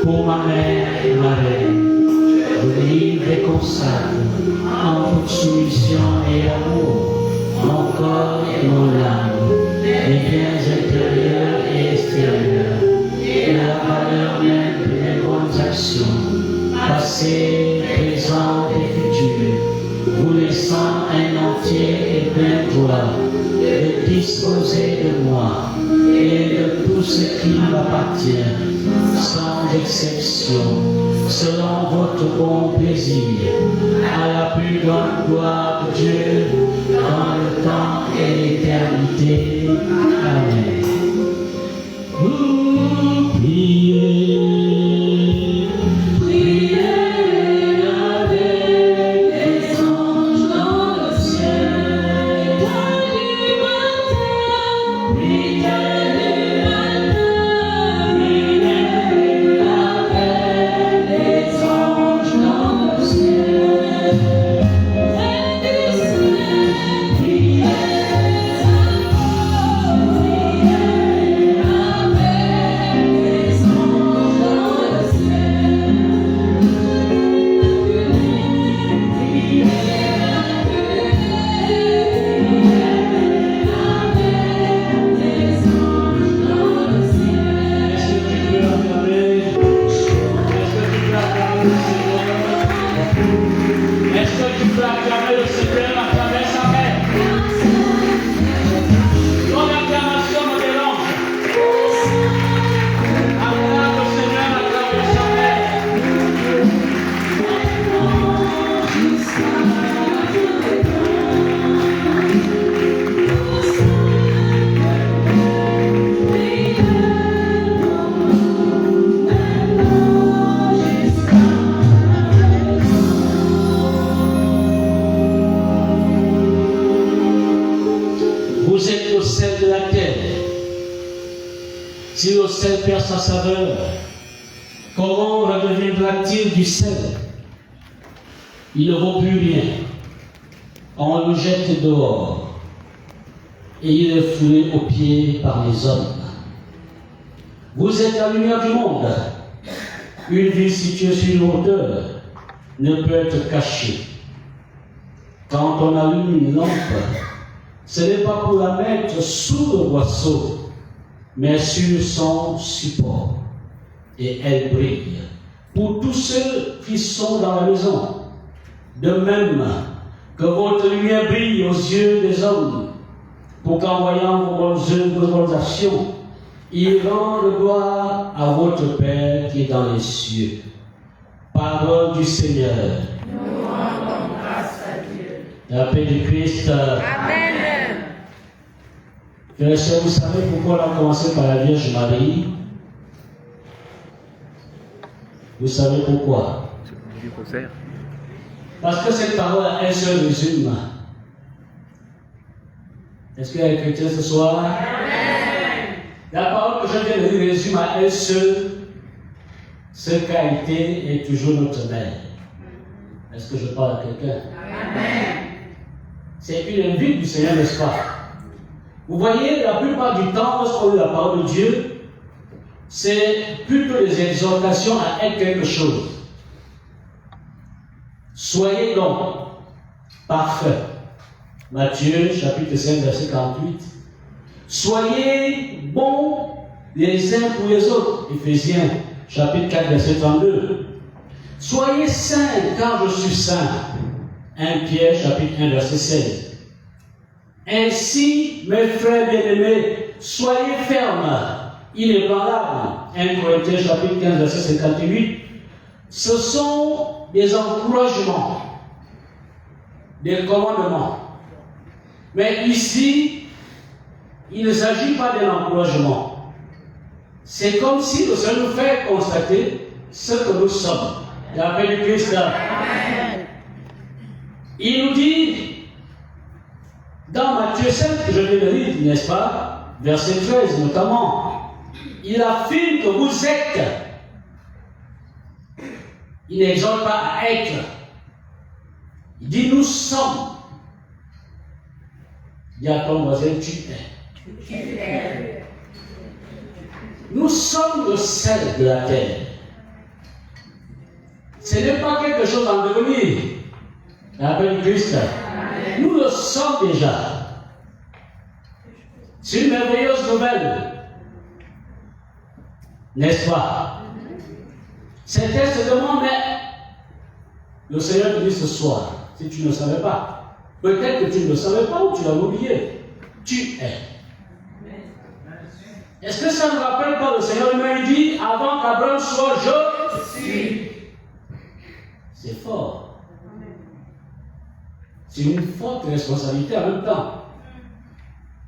Pour ma mère et ma reine, je livre et consacre en toute soumission et amour mon corps et mon âme, les biens intérieurs et extérieurs, et la valeur même de mes bonnes actions, passées, présentes et futures, vous laissant un entier et plein droit de disposer de moi et de tout ce qui m'appartient, sans exception, selon votre bon plaisir, à la plus grande gloire de Dieu, dans le temps et l'éternité. Amen. Vous priez. Si le sel perd sa saveur, comment redeviendra-t-il du sel? Il ne vaut plus rien. On le jette dehors et il est foulé aux pieds par les hommes. Vous êtes la lumière du monde. Une ville située sur une hauteur ne peut être cachée. Quand on allume une lampe, ce n'est pas pour la mettre sous le boisseau, mais sur son support, et elle brille pour tous ceux qui sont dans la maison. De même que votre lumière brille aux yeux des hommes, pour qu'en voyant vos bonnes œuvres, vos bonnes actions, ils rendent gloire à votre Père qui est dans les cieux. Parole du Seigneur. Nous rendons grâce à Dieu. La paix du Christ. Amen. Frères et sœurs, vous savez pourquoi on a commencé par la Vierge Marie? Vous savez pourquoi? Parce que cette parole, elle se résume. Est-ce qu'il y a des chrétiens ce soir? Amen. La parole que je viens de dire résume à elle seule ce qu'a été et toujours notre mère. Est-ce que je parle à quelqu'un? Amen. C'est une invite du Seigneur, n'est-ce pas? Vous voyez, la plupart du temps, lorsqu'on lit la parole de Dieu, c'est plutôt des exhortations à être quelque chose. Soyez donc parfaits. Matthieu, chapitre 5, verset 48. Soyez bons les uns pour les autres. Éphésiens, chapitre 4, verset 32. Soyez saints, car je suis saint. 1 Pierre, chapitre 1, verset 16. Ainsi, mes frères bien-aimés, soyez fermes, inébranlables. 1 Corinthiens, chapitre 15, verset 58. Ce sont des encouragements, des commandements. Mais ici, il ne s'agit pas d'un encouragement. C'est comme si le Seigneur nous fait constater ce que nous sommes. La paix du Christ. Amen. Il nous dit, dans Matthieu 5, que je viens de lire, n'est-ce pas, verset 13 notamment, il affirme que vous êtes. Il n'exhorte pas à être. Il dit nous sommes. Il dit à ton voisin, tu es. Nous sommes le sel de la terre. Ce n'est pas quelque chose en devenir. L'appel du Christ. Nous le sommes déjà. C'est une merveilleuse nouvelle. N'est-ce pas? Certains se demandent, mais le Seigneur te dit ce soir, si tu ne savais pas, peut-être que tu ne le savais pas ou tu l'as oublié. Tu es. Est-ce que ça ne rappelle pas le Seigneur lui-même dit, avant qu'Abraham soit, je suis. C'est fort. C'est une forte responsabilité en même temps.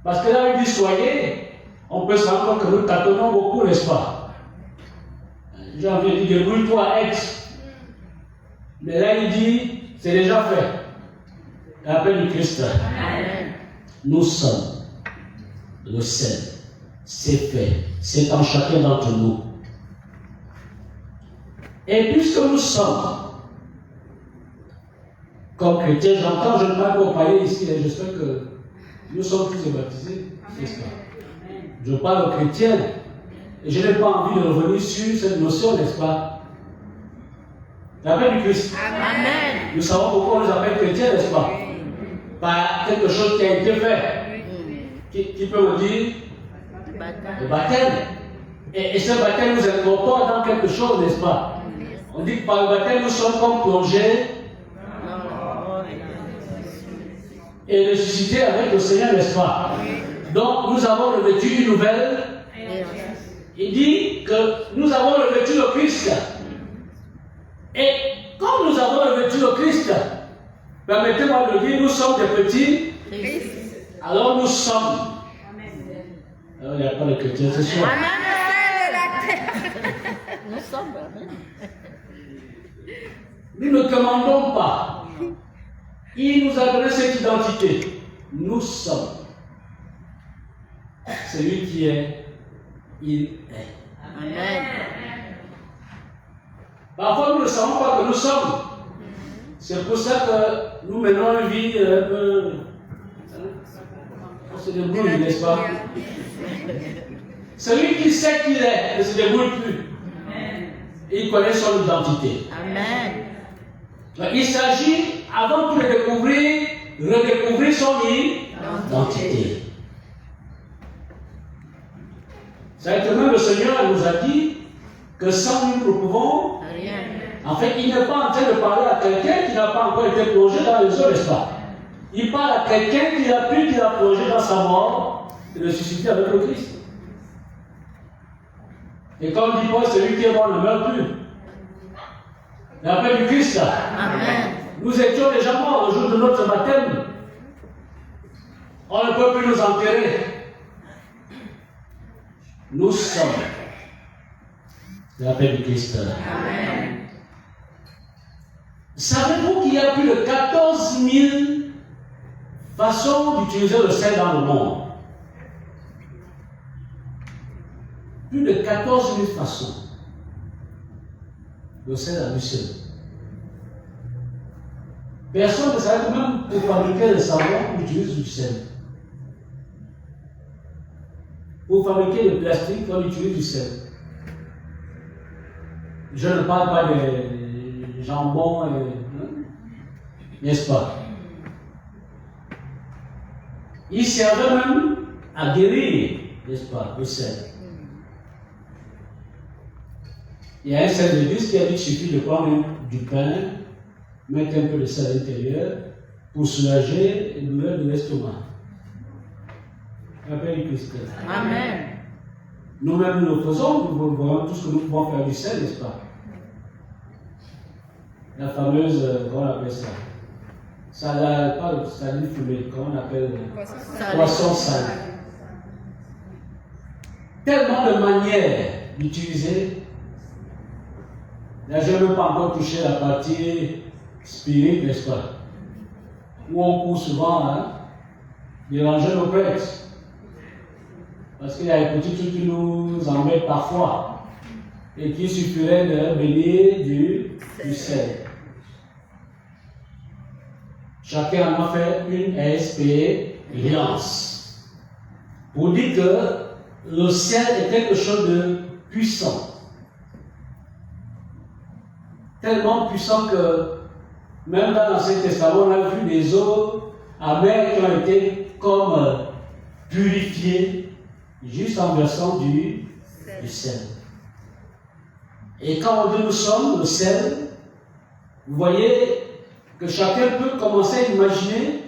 Parce que là, il dit soyez, on peut se rendre compte que nous tâtonnons beaucoup, n'est-ce pas? J'ai envie de dire, débrouille-toi à être. Mais là, il dit, c'est déjà fait. L'appel du Christ. Nous sommes le sel. C'est fait. C'est en chacun d'entre nous. Et puisque nous sommes, comme chrétiens, j'entends, je ne parle pas aux païens ici, et j'espère que nous sommes tous baptisés, n'est-ce pas? Je parle aux chrétiens, et je n'ai pas envie de revenir sur cette notion, n'est-ce pas? L'appel du Christ. Amen. Nous savons pourquoi on les appelle chrétiens, n'est-ce pas? Par quelque chose qui a été fait. Qui peut me dire? Le baptême. Et ce baptême nous incorpore dans quelque chose, n'est-ce pas? On dit que par le baptême, nous sommes comme plongés et ressuscités avec le Seigneur, n'est-ce pas? Donc, nous avons revêtu une nouvelle. Il dit que nous avons revêtu le Christ. Et comme nous avons revêtu le Christ, permettez-moi de dire, nous sommes des petits. Alors nous sommes. Alors, il n'y a pas de chrétien ce soir. Nous sommes. Nous ne commandons pas. Il nous a donné cette identité. Nous sommes. Celui qui est, il est. Amen. Parfois, nous ne savons pas que nous sommes. C'est pour ça que nous menons une vie un peu. On se débrouille, n'est-ce pas? Celui qui sait qu'il est ne se débrouille plus. Il connaît son identité. Amen. Il s'agit, avant tout de découvrir, redécouvrir son identité. C'est que même le Seigneur nous a dit que sans nous, nous pouvons Rien. En fait, il n'est pas en train de parler à quelqu'un qui n'a pas encore été plongé dans les eaux, n'est-ce pas? Il parle à quelqu'un qui a plongé dans sa mort et ressuscité avec le Christ. Et comme dit Paul, celui qui est mort ne meurt plus. L'appel du Christ. Amen. Nous étions déjà morts le jour de notre baptême. On ne peut plus nous enterrer. Nous sommes l'appel du Christ. Amen. Savez-vous qu'il y a plus de 14 000 façons d'utiliser le sel dans le monde? Plus de 14 000 façons. Le sel à lui seul. Personne ne savait que même pour fabriquer le savon, on utilise du sel. Pour fabriquer le plastique, on utilise du sel. Je ne parle pas des jambons, n'est-ce pas? Il servait même à guérir, n'est-ce pas, le sel. Il y a un seul d'église qui a dit qu'il suffit de prendre du pain, mettre un peu de sel à l'intérieur pour soulager les douleurs de l'estomac. Appel du Christ. Amen. Nous-mêmes nous le faisons, nous voyons tout ce que nous pouvons faire du sel, n'est-ce pas? La fameuse, comment on appelle ça? Salade, pas de salade fumée, comment on appelle? Poisson salé. Tellement de manières d'utiliser. Là, je n'ai même pas encore touché la partie spirite, n'est-ce pas? Où on court souvent, hein, déranger nos prêtres. Parce qu'il y a des petits trucs qui nous embêtent parfois et qui suffirait de bénir du sel. Chacun en a fait une expérience pour dire que le ciel est quelque chose de puissant. Tellement puissant que même dans l'Ancien Testament, on a vu des eaux amères qui ont été comme purifiées juste en versant du sel. Et quand on dit nous sommes le sel, vous voyez que chacun peut commencer à imaginer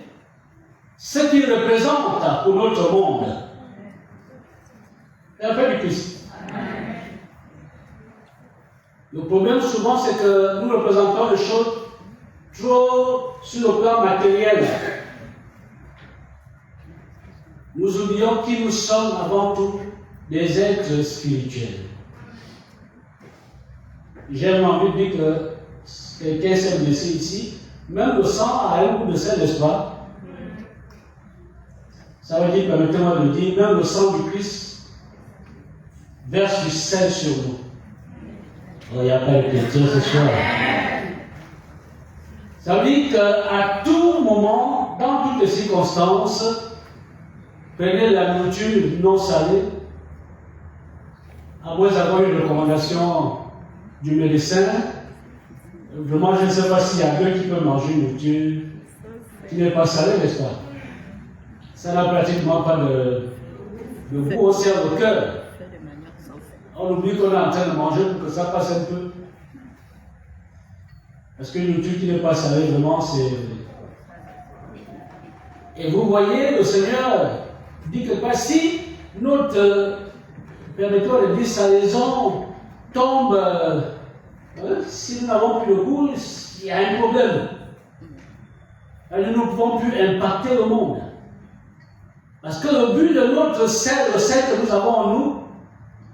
ce qu'il représente pour notre monde. Et un peu du Christ. Le problème souvent, c'est que nous représentons les choses trop sur le plan matériel. Nous oublions qui nous sommes avant tout, des êtres spirituels. J'ai envie de dire que quelqu'un s'est blessé ici, même le sang a un goût de sel, n'est-ce pas? Ça veut dire, permettez-moi de dire, même le sang du Christ verse du sel sur nous. Il n'y a pas de chrétien ce soir. Ça veut dire qu'à tout moment, dans toutes les circonstances, prenez la nourriture non salée, à moins d'avoir une recommandation du médecin. Vraiment, je ne sais pas s'il y a deux qui peuvent manger une nourriture qui n'est pas salée, n'est-ce pas? Ça n'a pratiquement pas de goût au sein au cœur. On oublie qu'on est en train de manger pour que ça passe un peu. Parce qu'une nourriture qui n'est pas salée, vraiment, c'est... Et vous voyez, le Seigneur dit que si notre, permettez-moi de dire, salaison tombe, si nous n'avons plus le goût, il y a un problème. Alors, nous ne pouvons plus impacter le monde. Parce que le but de notre sel, le sel que nous avons en nous,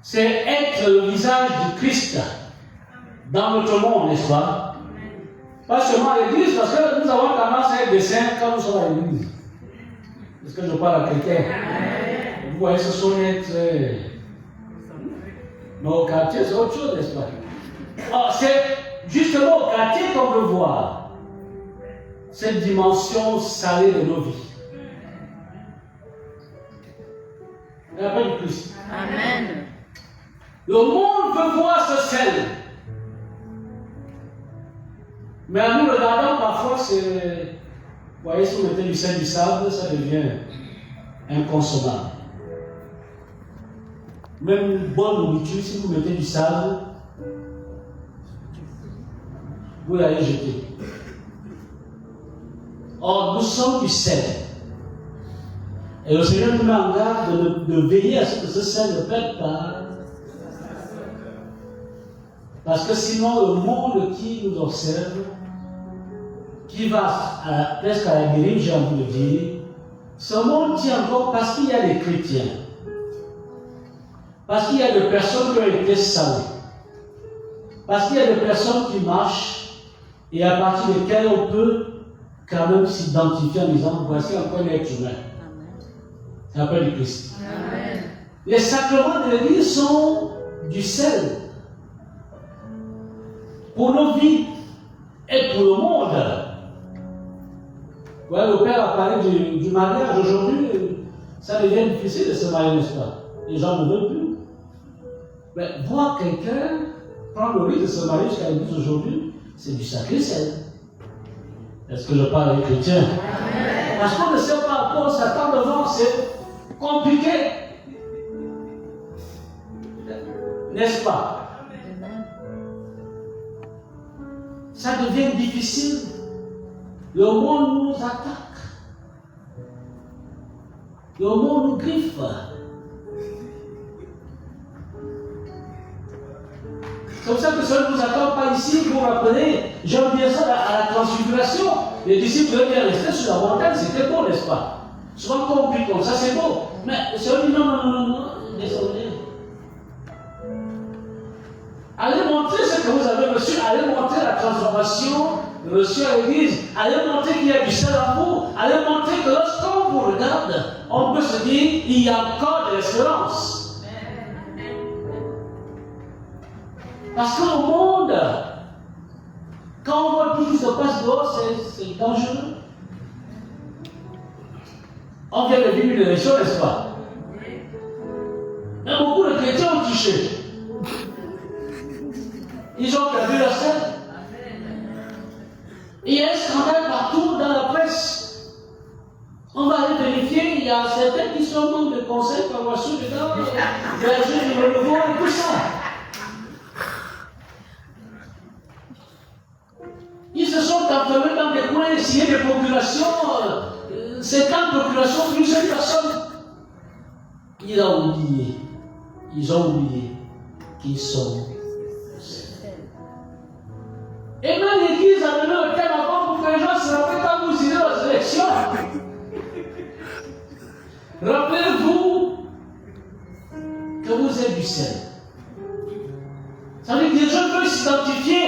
c'est être le visage du Christ dans notre monde, n'est-ce pas? Pas seulement à l'église, parce que nous avons tendance à être des saints quand nous sommes à l'église. Est-ce que je parle à quelqu'un? Vous voyez, ce sont très... Nos quartiers, c'est autre chose, n'est-ce pas? Alors, c'est justement au quartier qu'on veut voir cette dimension salée de nos vies. Rappelle Christ. Amen. Le monde veut voir ce sel. Mais en nous regardant, parfois, c'est. Vous voyez, si vous mettez du sel, du sable, ça devient inconsommable. Même une bonne nourriture, si vous mettez du sable, vous l'allez jeter. Or, nous sommes du sel. Et le Seigneur nous met en garde de veiller à ce que ce sel ne perde pas. Parce que sinon, le monde qui nous observe, qui va presque à la dérive, j'ai envie de dire, ce monde tient encore parce qu'il y a des chrétiens. Parce qu'il y a des personnes qui ont été salées. Parce qu'il y a des personnes qui marchent et à partir desquelles on peut quand même s'identifier en disant voici encore un être humain. Ça s'appelle le Christ. Amen. Les sacrements de l'Église sont du sel pour nos vies et pour le monde. Ouais, le Père a parlé du mariage aujourd'hui. Ça devient difficile de se marier, n'est-ce pas? Les gens ne veulent plus. Mais voir quelqu'un prendre le risque de se marier jusqu'à l'église aujourd'hui, c'est du sacré sel. Est-ce que je parle avec chrétien? Parce qu'on ne sait pas encore s'attendre devant, c'est compliqué. N'est-ce pas? Ça devient difficile. Le monde nous attaque. Le monde nous griffe. C'est comme ça que ça ne nous attend pas ici. Vous vous rappelez, j'aime bien ça à la transfiguration. Les disciples devaient rester sur la montagne, c'était beau, n'est-ce pas? Souvent compris comme ça, c'est beau. Mais le Seigneur dit non, désolé. Allez montrer ce que vous avez reçu, allez montrer la transformation reçue à l'église, allez montrer qu'il y a du sel en vous, allez montrer que lorsqu'on vous regarde, on peut se dire il y a encore de l'espérance. Parce que le monde, quand on voit tout ce qui se passe dehors, c'est dangereux. On vient de vivre une élection, n'est-ce pas? touché. Ils ont perdu la scène. Il y a un scandale partout dans la presse. On va aller vérifier, il y a certains qui sont membres de conseil, formation dedans, berger du renouveau et tout ça. Ils se sont enfermés dans des coins, signé des procurations, 50 procurations pour une seule personne. Ils ont oublié qu'ils sont. Et même l'Église a donné le thème avant pour que les gens se rappellent quand vous irez aux élections. Rappelez-vous que vous êtes du sel. Ça veut dire que les gens veulent s'identifier.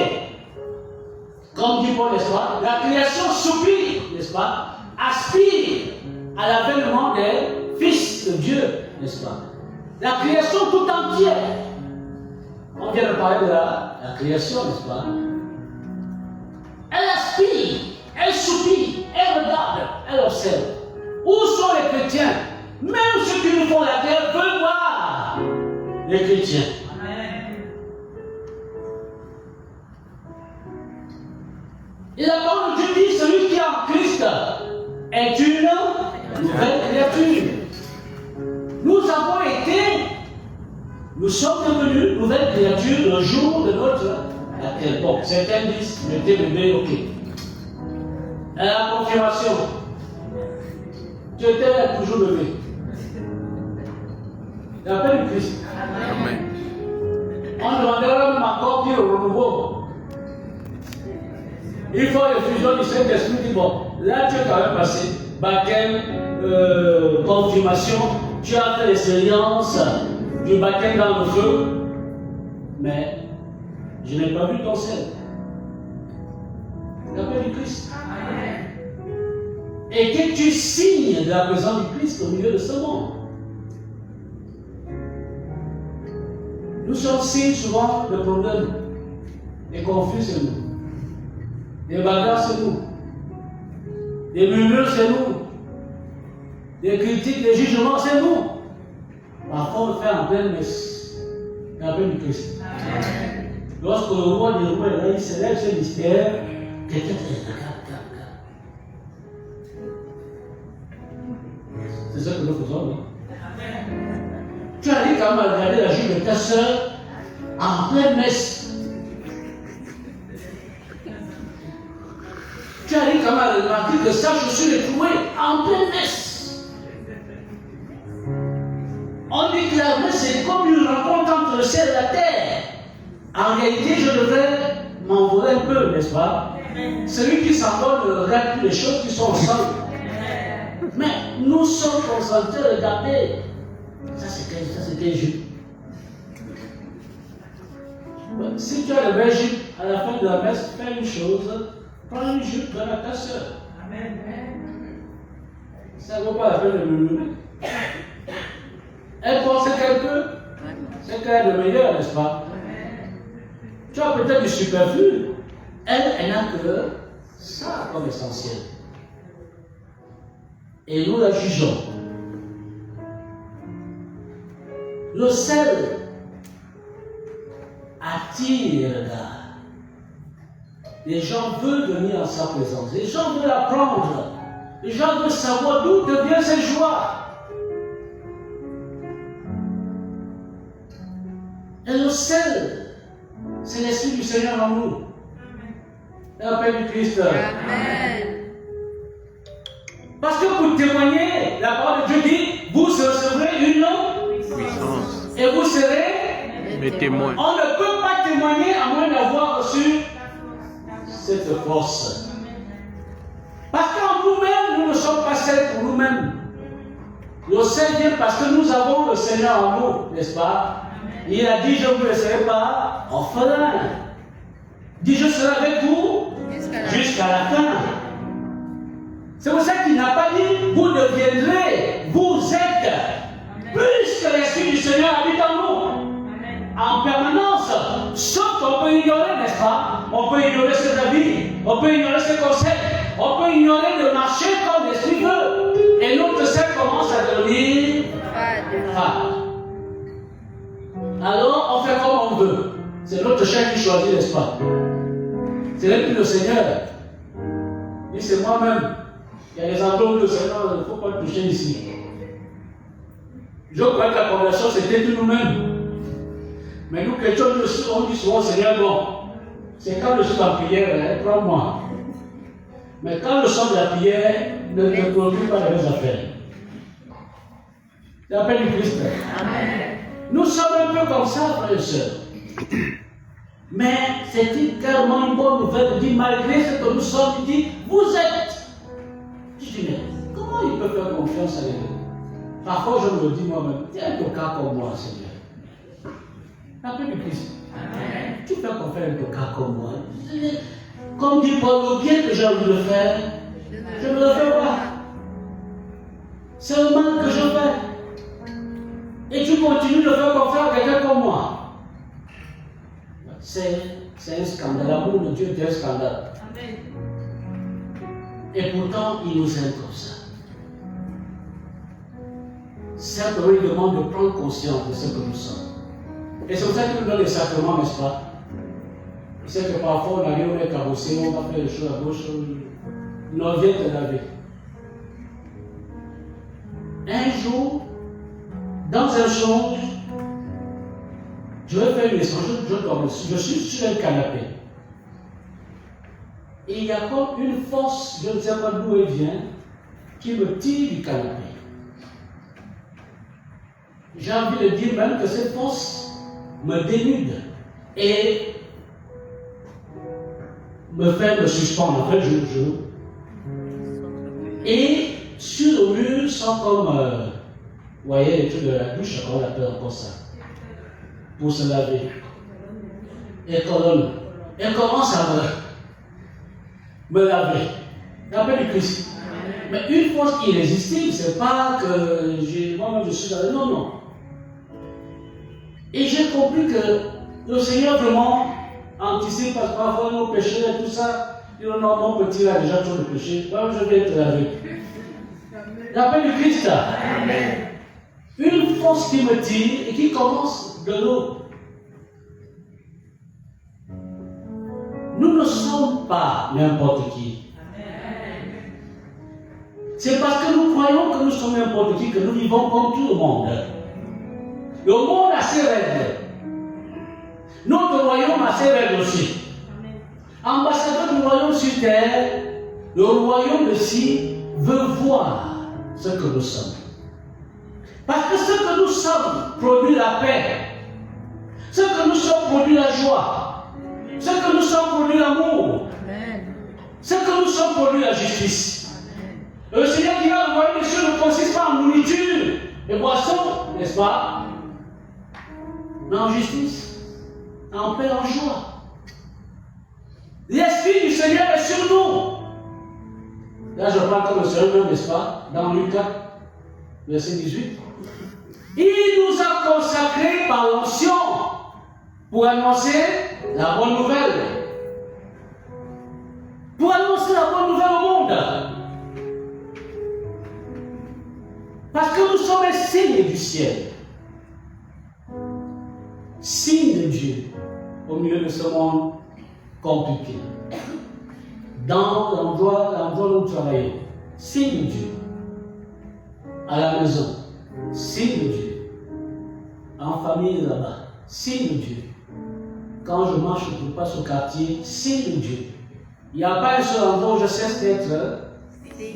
Comme dit Paul, n'est-ce pas? La création soupire, n'est-ce pas? Aspire à l'avènement des fils de Dieu, n'est-ce pas? La création tout entière. On vient de parler de la création, n'est-ce pas? Elle aspire, elle soupire, elle regarde, elle observe. Où sont les chrétiens? Même ceux qui nous font la guerre veulent voir les chrétiens. Et la parole de Dieu dit, celui qui est en Christ est une nouvelle créature. Nous sommes devenus nouvelles créatures le jour de notre baptême. Bon, certains disent, mettez bébé, ok. La confirmation. Tu étais toujours bébé. L'appel du Christ. Amen. On demandera même encore qu'il renouveau. Il faut une fusion du Saint-Esprit qui bon, là tu es quand même passé, baptême, confirmation, tu as fait l'expérience du baptême dans le feu, mais je n'ai pas vu ton ciel. L'appel du Christ. Amen. Et que tu signes de la présence du Christ au milieu de ce monde. Nous sommes signes souvent de problèmes, des conflits c'est nous. Des bagarres, c'est nous. Des murmures, c'est nous. Des critiques, des jugements, c'est nous. Parfois, on le fait en pleine messe. L'appel du Christ. Amen. Lorsque le roi du roi est là, il célèbre ce mystère, quelqu'un fait c'est ça que nous faisons, non? Tu arrives quand même à regarder la jupe de ta soeur en pleine messe. Tu arrives quand même à remarquer que sa chaussure est trouée en pleine messe. On dit que la messe c'est comme une rencontre entre le ciel et la terre. En réalité, je devrais m'envoler un peu, n'est-ce pas? Celui qui s'envole ne regarde plus les choses qui sont ensemble. Mais nous sommes concentrés à regarder. Ça c'était jupe. Si tu as le bel jupe, à la fin de la messe, fais une chose. Prends une jupe, donne à ta soeur. Amen. Ça ne vaut pas la peine de murmurer. Elle pense qu'elle peut. C'est qu'elle est le meilleur, n'est-ce pas? Tu as peut-être du superflu. Elle n'a que ça comme essentiel. Et nous la jugeons. Le sel attire le regard. Les gens veulent venir en sa présence. Les gens veulent apprendre. Les gens veulent savoir d'où devient cette joie. Et le sel, c'est l'Esprit du Seigneur en nous. L'appel du Christ. Amen. Parce que pour témoigner, la parole de Dieu dit, vous recevrez une puissance. Et vous serez mes témoins. On ne peut pas témoigner à moins d'avoir reçu cette force. Parce qu'en nous-mêmes, nous ne sommes pas seuls pour nous-mêmes. Le sel vient parce que nous avons le Seigneur en nous, n'est-ce pas? Il a dit, je ne vous laisserai pas orphelin. Il dit, je serai avec vous jusqu'à la fin. C'est pour ça qu'il n'a pas dit, vous deviendrez, vous êtes, puisque l'Esprit du Seigneur habite en nous. En permanence, sauf qu'on peut ignorer, n'est-ce pas? On peut ignorer ses avis, on peut ignorer ses conseils, on peut ignorer de marcher comme l'Esprit veut. Et notre cercle commence à devenir fade. Alors, on fait comme on veut. C'est notre chef qui choisit, n'est-ce pas? Ce n'est plus le Seigneur. Et c'est moi-même. Il y a des endroits où le Seigneur, il ne faut pas le toucher ici. Je crois que la conversion, c'était de nous-mêmes. Mais nous, chrétiens, on dit souvent, Seigneur, bon, c'est quand je suis en prière, prends-moi. Mais quand le son de la prière, ne te préoccupe pas de mes affaires. L'appel du Christ. Amen. Nous sommes un peu comme ça, frères et sœurs. Mais c'est carrément une bonne nouvelle de dire, malgré ce que nous sommes, il dit, vous êtes. Je dis, mais comment il peut faire confiance à lui? Parfois, je me dis moi-même, tu es un cas comme moi, Seigneur. L'appel du Christ. Amen. Tu peux qu'on fasse un cas comme moi. Comme dit Paul, le bien que j'ai envie de faire, je ne le fais pas. C'est le mal que je fais. Et tu continues de faire confiance à quelqu'un comme moi. C'est un scandale. L'amour de Dieu est un scandale. Amen. Et pourtant, il nous aime comme ça. Simplement, il demande de prendre conscience de ce que nous sommes. Et c'est pour ça qu'il nous donne les sacrements, n'est-ce pas? Il sait que parfois, on arrive, on est cabossé, on va faire les choses à gauche, on vient te laver. Un jour, dans un songe, je vais faire une leçon, je suis sur un canapé. Et il y a comme une force, je ne sais pas d'où elle vient, qui me tire du canapé. J'ai envie de dire même que cette force me dénude et me fait me suspendre. En fait, je. Et sur le mur, sont comme, vous voyez, les trucs de la douche, on l'appelle encore ça, pour se laver. Et colonne. Elle commence à me laver. L'appel du Christ. Mais une force irrésistible, c'est pas que moi-même je suis là. Non, non. Et j'ai compris que le Seigneur vraiment anticipe parce que parfois nos péchés et tout ça. Il dit non, mon petit a déjà trop de péché. Moi, je viens te laver. L'appel du Christ. Amen. Une force qui me tire et qui commence de l'eau. Nous ne sommes pas n'importe qui. C'est parce que nous croyons que nous sommes n'importe qui que nous vivons comme tout le monde. Le monde a ses règles. Notre royaume a ses règles aussi. Ambassadeur du royaume sur terre, le royaume de ci veut voir ce que nous sommes. Parce que ce que nous sommes produit la paix. Ce que nous sommes produit la joie. Ce que nous sommes produit l'amour. Ce que nous sommes produit la justice. Le Seigneur qui va le royaume des cieux ne consiste pas en nourriture et boissons, n'est-ce pas? Mais en justice, en paix, en joie. L'Esprit du Seigneur est sur nous. Là, je parle comme le Seigneur, n'est-ce pas? Dans Luc 4, verset 18. Il nous a consacrés par l'onction pour annoncer la bonne nouvelle. Pour annoncer la bonne nouvelle au monde. Parce que nous sommes un signe du ciel. Signe de Dieu au milieu de ce monde compliqué. Dans l'endroit où nous travaillons, signe de Dieu. À la maison, signe de Dieu. En famille là-bas, signe de Dieu. Quand je marche, je passe au quartier, signe de Dieu. Il n'y a pas un seul endroit où je cesse d'être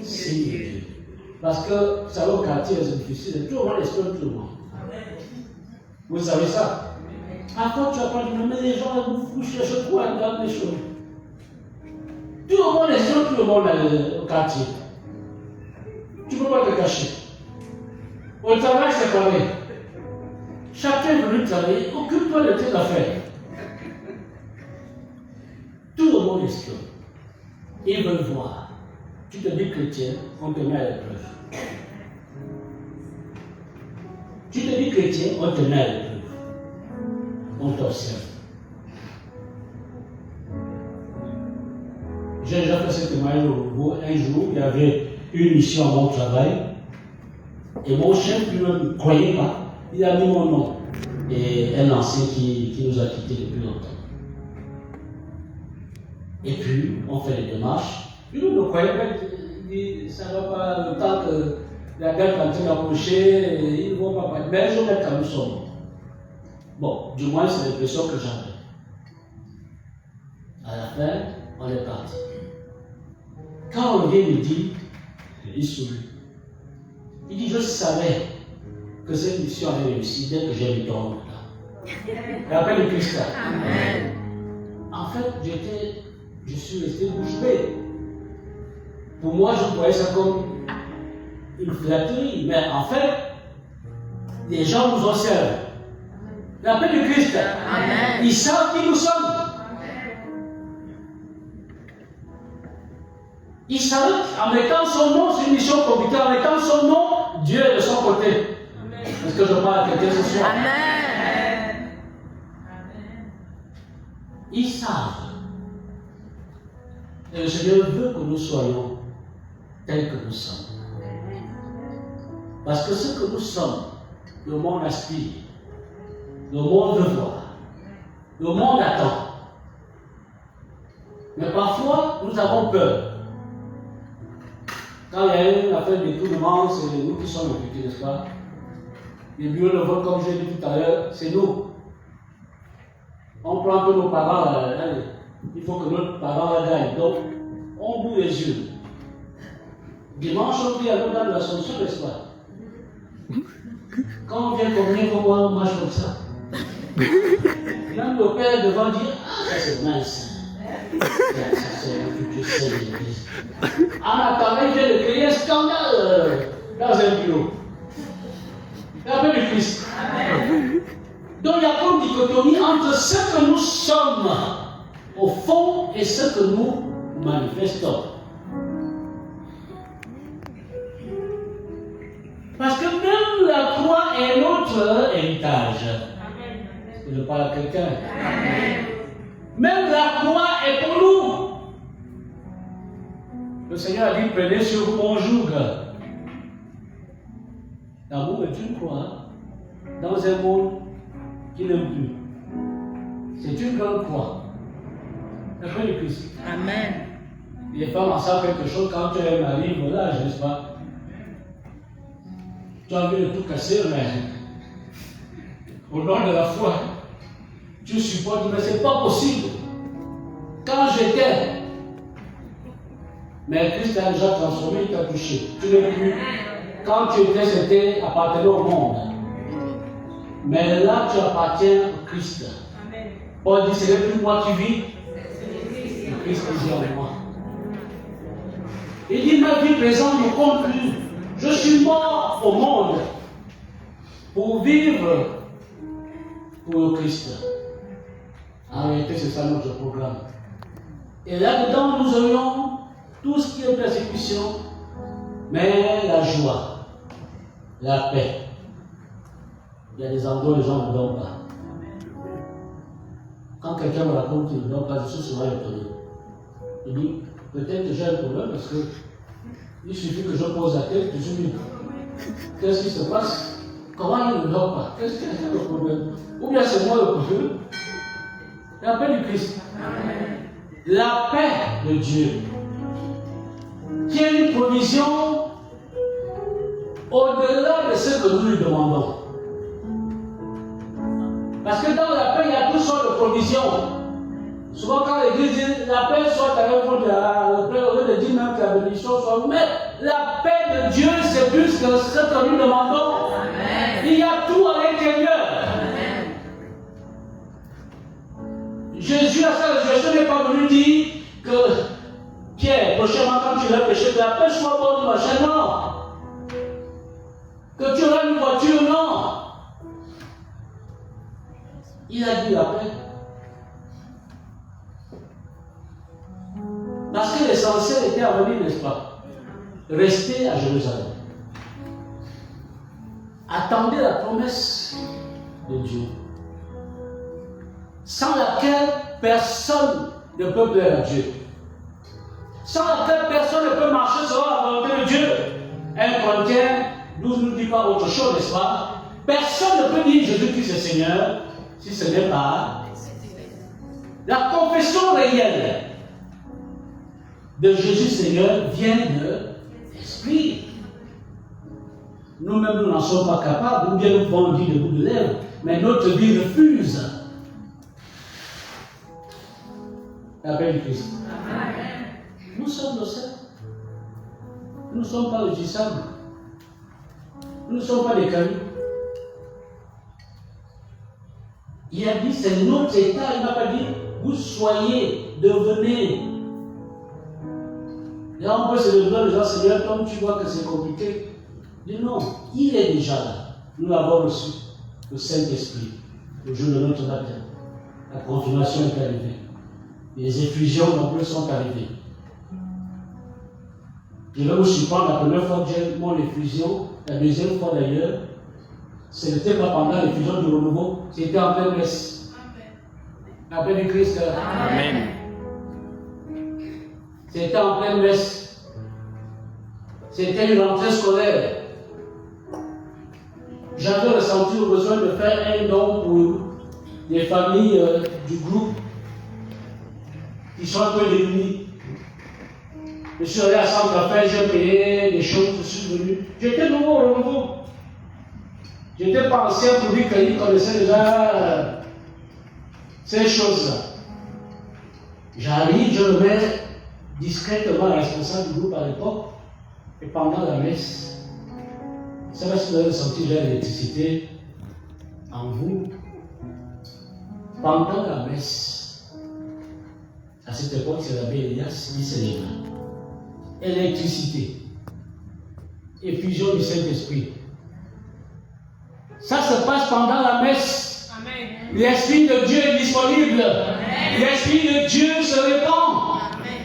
signe de Dieu. Parce que, vous savez, au quartier, c'est difficile. Tout le monde espère tout le monde. Vous savez ça? Après, tu apprends, mais les gens, vous cherchez quoi dans les choses? Tout le monde espère tout le monde au quartier. Tu ne peux pas te cacher. Au travail, c'est pareil. Chacun est venu travailler, occupe-toi de tes affaires. Tout le monde espère. Ils veulent voir. Tu te dis chrétien, on te met à l'épreuve. Tu te dis chrétien, on te met à l'épreuve. On t'observe. J'ai déjà fait ce témoignage au Congo. Un jour, il y avait une mission à mon travail. Et mon chef, lui ne me croyait pas. Il a mis mon nom. et un ancien qui nous a quittés depuis longtemps. Et puis, on fait les démarches. Puis nous ne croyons pas que ça ne va pas le temps que la guerre continue à approcher, ils ne vont pas. Mais je vais quand nous sommes. Bon, du moins, c'est l'impression que j'avais. À la fin, on est parti. Quand on vient me dire, il sourit. Il dit, je savais que cette mission avait réussi dès que j'ai mis ton nom là. Rappelle le Christ. Amen. En fait, je suis resté bouche bée. Pour moi, je voyais ça comme une flatterie, mais en fait, les gens nous observent. Rappelle le Christ. Amen. Ils savent qui nous sommes. Il savait qu'en mettant son nom sur une mission compliquée, en mettant son nom, Dieu est de son côté. Est-ce que je parle à quelqu'un ce soir? Amen. Ils savent. Et le Seigneur veut que nous soyons tels que nous sommes. Parce que ce que nous sommes, le monde aspire, le monde veut voir, le monde attend. Mais parfois, nous avons peur. Quand il y a une affaire de détournement, c'est nous qui sommes impliqués, n'est-ce pas? Les bureaux de vote, comme j'ai dit tout à l'heure, c'est nous. On prend un peu nos parents, allez, il faut que nos parents gagnent. Donc, on boue les yeux. Dimanche, on prie à l'autre de la solution, n'est-ce pas? Quand on vient communier, comment on marche comme ça? Même le père devant dire, ah, ça c'est mince. Ça c'est un futur saint de l'église. En attendant, il vient de créer un scandale dans un bureau. La paix du Christ. Donc il y a comme dichotomie entre ce que nous sommes au fond et ce que nous manifestons. Parce que même la croix est notre héritage. Est-ce que je parle à quelqu'un? Même la croix est pour nous. Le Seigneur a dit, prenez sur vous mon joug. L'amour est une croix dans un monde qui n'aime plus. C'est une grande croix. La croix de Christ. Amen. Les femmes en savent quelque chose quand tu es un mari, voilà, n'est-ce pas? Tu as envie de tout casser, mais au nom de la foi, tu supportes, mais ce n'est pas possible. Quand j'étais, mais Christ t'a déjà transformé, il t'a touché. Tu n'es plus. Quand tu étais, c'était appartenait au monde. Mais là, tu appartiens au Christ. Paul dit, ce n'est plus moi qui vis, le Christ qui vit en moi. Il dit, ma vie présente ne compte plus. Je suis mort au monde pour vivre pour le Christ. En réalité, c'est ça notre programme. Et là-dedans, nous aurions tout ce qui est persécution, mais la joie, la paix. Il y a des endroits où les gens ne dorment pas. Quand quelqu'un me raconte qu'il ne dort pas, je suis souvent étonné. Il dit, peut-être que j'ai un problème parce que il suffit que je pose la tête, je dis, qu'est-ce qui se passe? Comment il ne dort pas? Qu'est-ce qui est le problème? Ou bien c'est moi le problème? La paix du Christ. La paix de Dieu. Qui est une provision au-delà de ce que nous lui demandons. Parce que dans la paix, il y a toutes sortes de provisions. Souvent, quand l'Église dit la paix soit avec vous, le Père, au lieu de dire même que la bénédiction soit. Mais la paix de Dieu, c'est plus que ce que nous demandons. Amen. Il y a tout à l'intérieur. Jésus, à sa résurrection, n'est pas venu dire que Pierre, prochainement, quand tu vas pécher, que la paix soit bonne, machin, non. Que tu auras une voiture, non. Il a dit la paix. Parce que l'essentiel était à venir, n'est-ce pas? Restez à Jérusalem. Attendez la promesse de Dieu, sans laquelle personne ne peut plaire à Dieu. Sans laquelle personne ne peut marcher selon la volonté de Dieu. 1 Corinthiens 12 ne nous dit pas autre chose, n'est-ce pas? Personne ne peut dire Jésus-Christ est Seigneur si ce n'est pas la confession réelle de Jésus Seigneur vient de l'Esprit. Nous-mêmes, nous n'en sommes pas capables, ou bien nous pouvons le dire de bout de lèvres, mais notre vie refuse l'appel du Christ. Nous sommes innocents. Nous ne sommes pas légissables. Nous ne sommes pas des cailloux. Il a dit, c'est notre état. Il n'a pas dit, vous soyez, devenez. Là, on peut se lever les gens, Seigneur, comme tu vois que c'est compliqué. Il dit non, il est déjà là. Nous l'avons reçu, le Saint-Esprit, le jour de notre baptême. La confirmation est arrivée. Les effusions non plus sont arrivées. Je vais vous surprendre, la première fois que j'ai mon effusion, la deuxième fois d'ailleurs, ce n'était pas pendant l'effusion du renouveau, c'était en pleine messe. L'appel du Christ. Amen. C'était en pleine messe. C'était une rentrée scolaire. J'avais ressenti le besoin de faire un don pour les familles du groupe qui sont un peu démunies. Je suis allé à Centre-Affaires, j'ai payé des choses, je suis venu. J'étais nouveau au renouveau. Je n'étais pas ancien pour lui qu'il connaissait déjà ces choses-là. J'arrive, je le mets discrètement à responsable du groupe à l'époque, et pendant la messe, vous savez si vous avez senti l'électricité en vous. Pendant la messe, à cette époque, c'est l'abbé Elias qui se lève. Électricité, effusion du Saint-Esprit. Ça se passe pendant la messe. Amen. L'Esprit de Dieu est disponible. L'Esprit de Dieu se répand. Amen.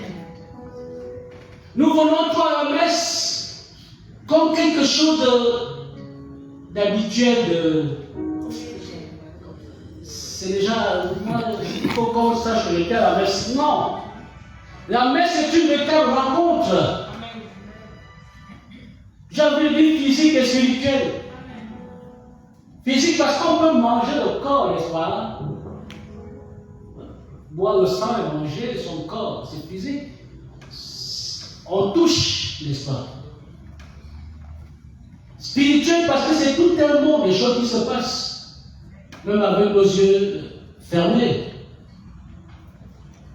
Nous venons toi à la messe comme quelque chose d'habituel. C'est déjà, il faut qu'on sache le cas à la messe. Non. La messe est une véritable rencontre. J'ai envie de dire physique et spirituelle. Physique parce qu'on peut manger le corps, n'est-ce pas? Boire le sang et manger son corps, c'est physique. On touche, n'est-ce pas? Spirituel parce que c'est tout un monde, des choses qui se passent. Même avec nos yeux fermés.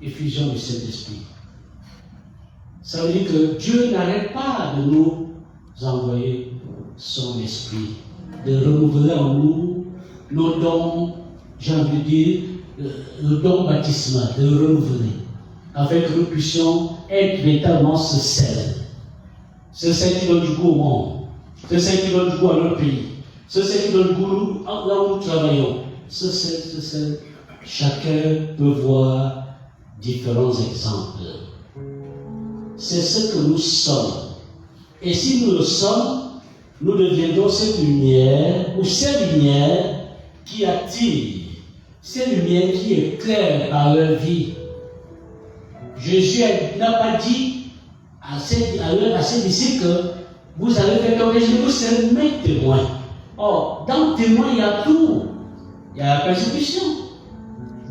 Effusion du Saint-Esprit. Ça veut dire que Dieu n'arrête pas de nous envoyer son esprit, de renouveler en nous nos dons, j'ai envie de dire, le don baptismal, de renouveler, afin que nous puissions être véritablement ce sel. Ce sel qui donne du goût au monde, ce sel qui donne du goût à notre pays, ce sel qui donne du goût là où nous travaillons. Ce sel, chacun peut voir différents exemples. C'est ce que nous sommes. Et si nous le sommes, nous deviendrons cette lumière, ou cette lumière qui attire, cette lumière qui éclaire par leur vie. Jésus n'a pas dit à ses disciples que vous allez faire comme les vous serez mes témoins. Or, dans témoin, il y a tout. Il y a la persécution.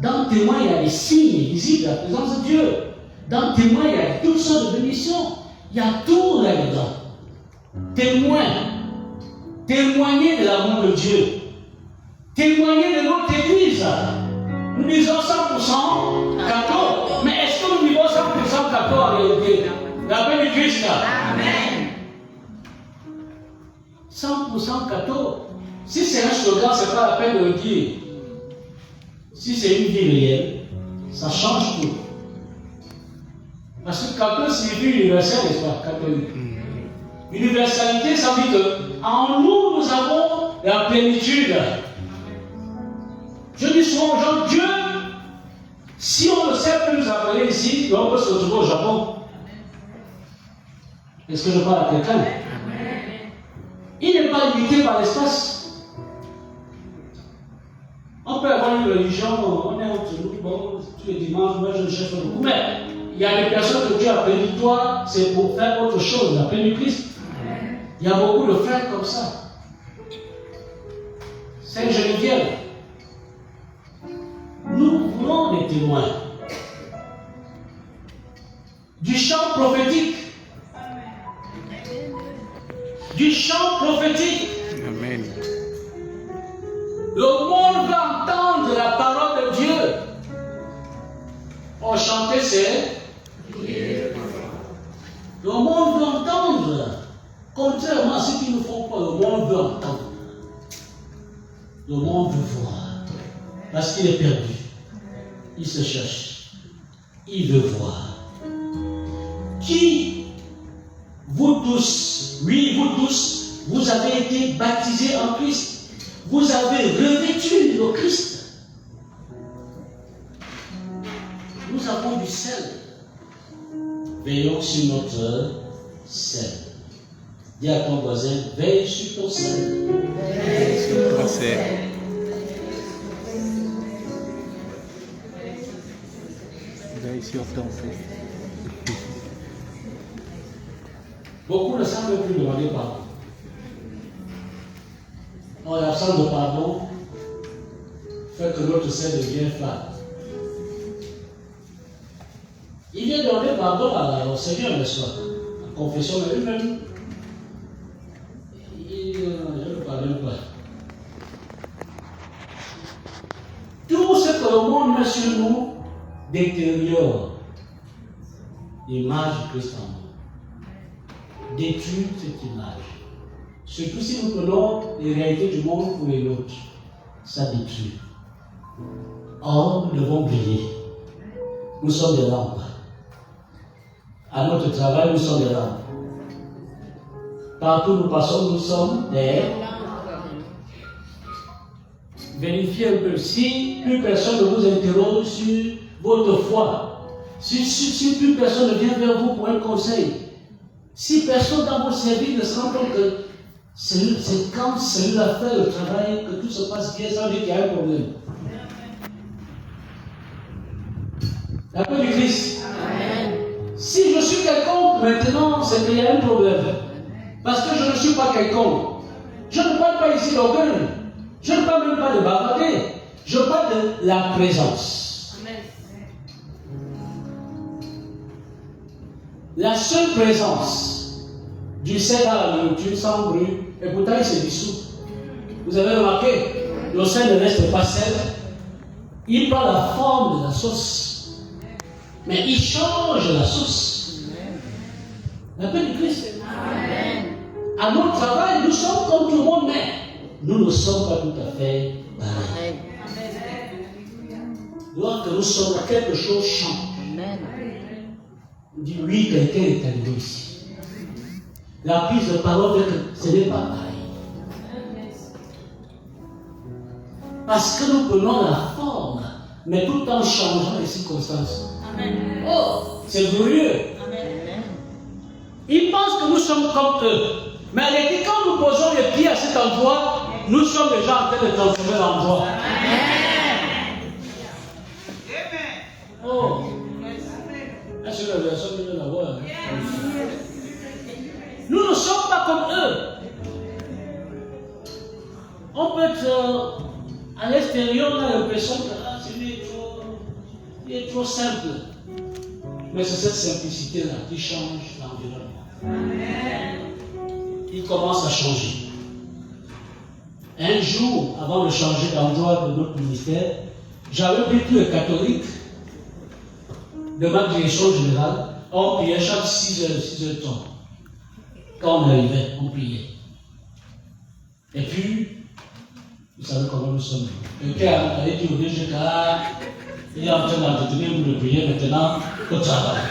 Dans témoin, il y a les signes visibles de la présence de Dieu. Dans témoin, il y a toutes sortes de bénédictions. Il y a tout là-dedans. Témoin. Témoigner de l'amour de Dieu. Témoigner de notre Église. Nous disons 100% catholique. Mais est-ce que nous vivons 100% catholique en réalité? L'appel du Christ. Amen. 100% catholique. Si c'est un slogan, ce n'est pas la peine de le dire. Si c'est une vie réelle, ça change tout. Parce que catholique signifie universel, n'est-ce pas? Catholique. Universalité, ça veut dire qu'en nous, nous avons la plénitude. Je dis souvent aux gens, Dieu, si on ne sait plus nous appeler ici, on peut se retrouver au Japon. Est-ce que je parle à quelqu'un? Il n'est pas limité par l'espace. On peut avoir une religion, on est entre nous, bon, tous les dimanches, moi je cherche beaucoup, mais il y a des personnes que Dieu a appelées, toi, c'est pour faire autre chose, l'appel du Christ. Il y a beaucoup de frères comme ça. Sainte-Geneviève. Nous voulons des témoins du chant prophétique. Du chant prophétique. Amen. Le monde va entendre la parole de Dieu. On chantait, c'est le monde veut entendre. Contrairement à ceux qui ne font pas, le monde veut entendre. Le monde veut voir. Parce qu'il est perdu. Il se cherche. Il veut voir. Qui, vous tous, oui, vous tous, vous avez été baptisés en Christ. Vous avez revêtu le Christ. Nous avons du sel. Veillons sur notre sel. Dis à ton voisin, veille sur ton sel. Veille sur ton sel. Veille sur ton sel. Beaucoup ne savent plus demander pardon. En l'absence de pardon, fait que notre sel devient flat. Il vient demander pardon au Seigneur, n'est-ce pas? La confession de lui-même. Je ne parle pas. Tout ce que le monde met sur nous détériore l'image de Christ en nous. Détruit cette image. Surtout si nous prenons les réalités du monde pour les nôtres. Ça détruit. Or, nous devons briller. Nous sommes des lampes. À notre travail, nous sommes des lampes. Partout où nous passons, nous sommes des lampes. Vérifiez un peu. Si plus personne ne vous interroge sur votre foi, si plus personne ne vient vers vous pour un conseil, si personne dans votre service ne se rend compte que c'est quand celui-là fait le travail que tout se passe bien, ça veut dire qu'il y a un problème. La paix du Christ. Amen. Si je suis quelconque maintenant, c'est qu'il y a un problème. Parce que je ne suis pas quelconque. Je ne parle pas ici d'orgueil. Je ne parle même pas de bavarder. Je parle de la présence. Amen. La seule présence du sel dans la nourriture sans bruit, et pourtant il se dissout. Vous avez remarqué, le sel ne reste pas sel. Il prend la forme de la sauce. Mais il change la sauce. La paix du Christ. Amen. À notre travail, nous sommes comme tout le monde, mais nous ne sommes pas tout à fait pareils. Lorsque nous sommes, quelque chose change. On dit oui, quelqu'un est arrivé ici. La prise de parole fait que ce n'est pas pareil. Parce que nous prenons la forme, mais tout en changeant les circonstances. Amen. Oh, c'est glorieux. Amen. Ils pensent que nous sommes comme eux. Mais quand nous posons les pieds à cet endroit, nous sommes déjà en train de transformer l'endroit. Amen. Oh. Est-ce que la version vient d'avoir? Nous ne sommes pas comme eux. On peut être à l'extérieur, on a l'impression que il est trop simple. Mais c'est cette simplicité-là qui change l'environnement. Il commence à changer. Un jour, avant de changer d'endroit de notre ministère, j'avais pris tous les catholiques de ma direction générale. On priait chaque 6h30. Quand on arrivait, on priait. Et puis, vous savez comment nous sommes. Quelqu'un avait dit au DGK, il est en train d'entretenir pour le prier maintenant au travail.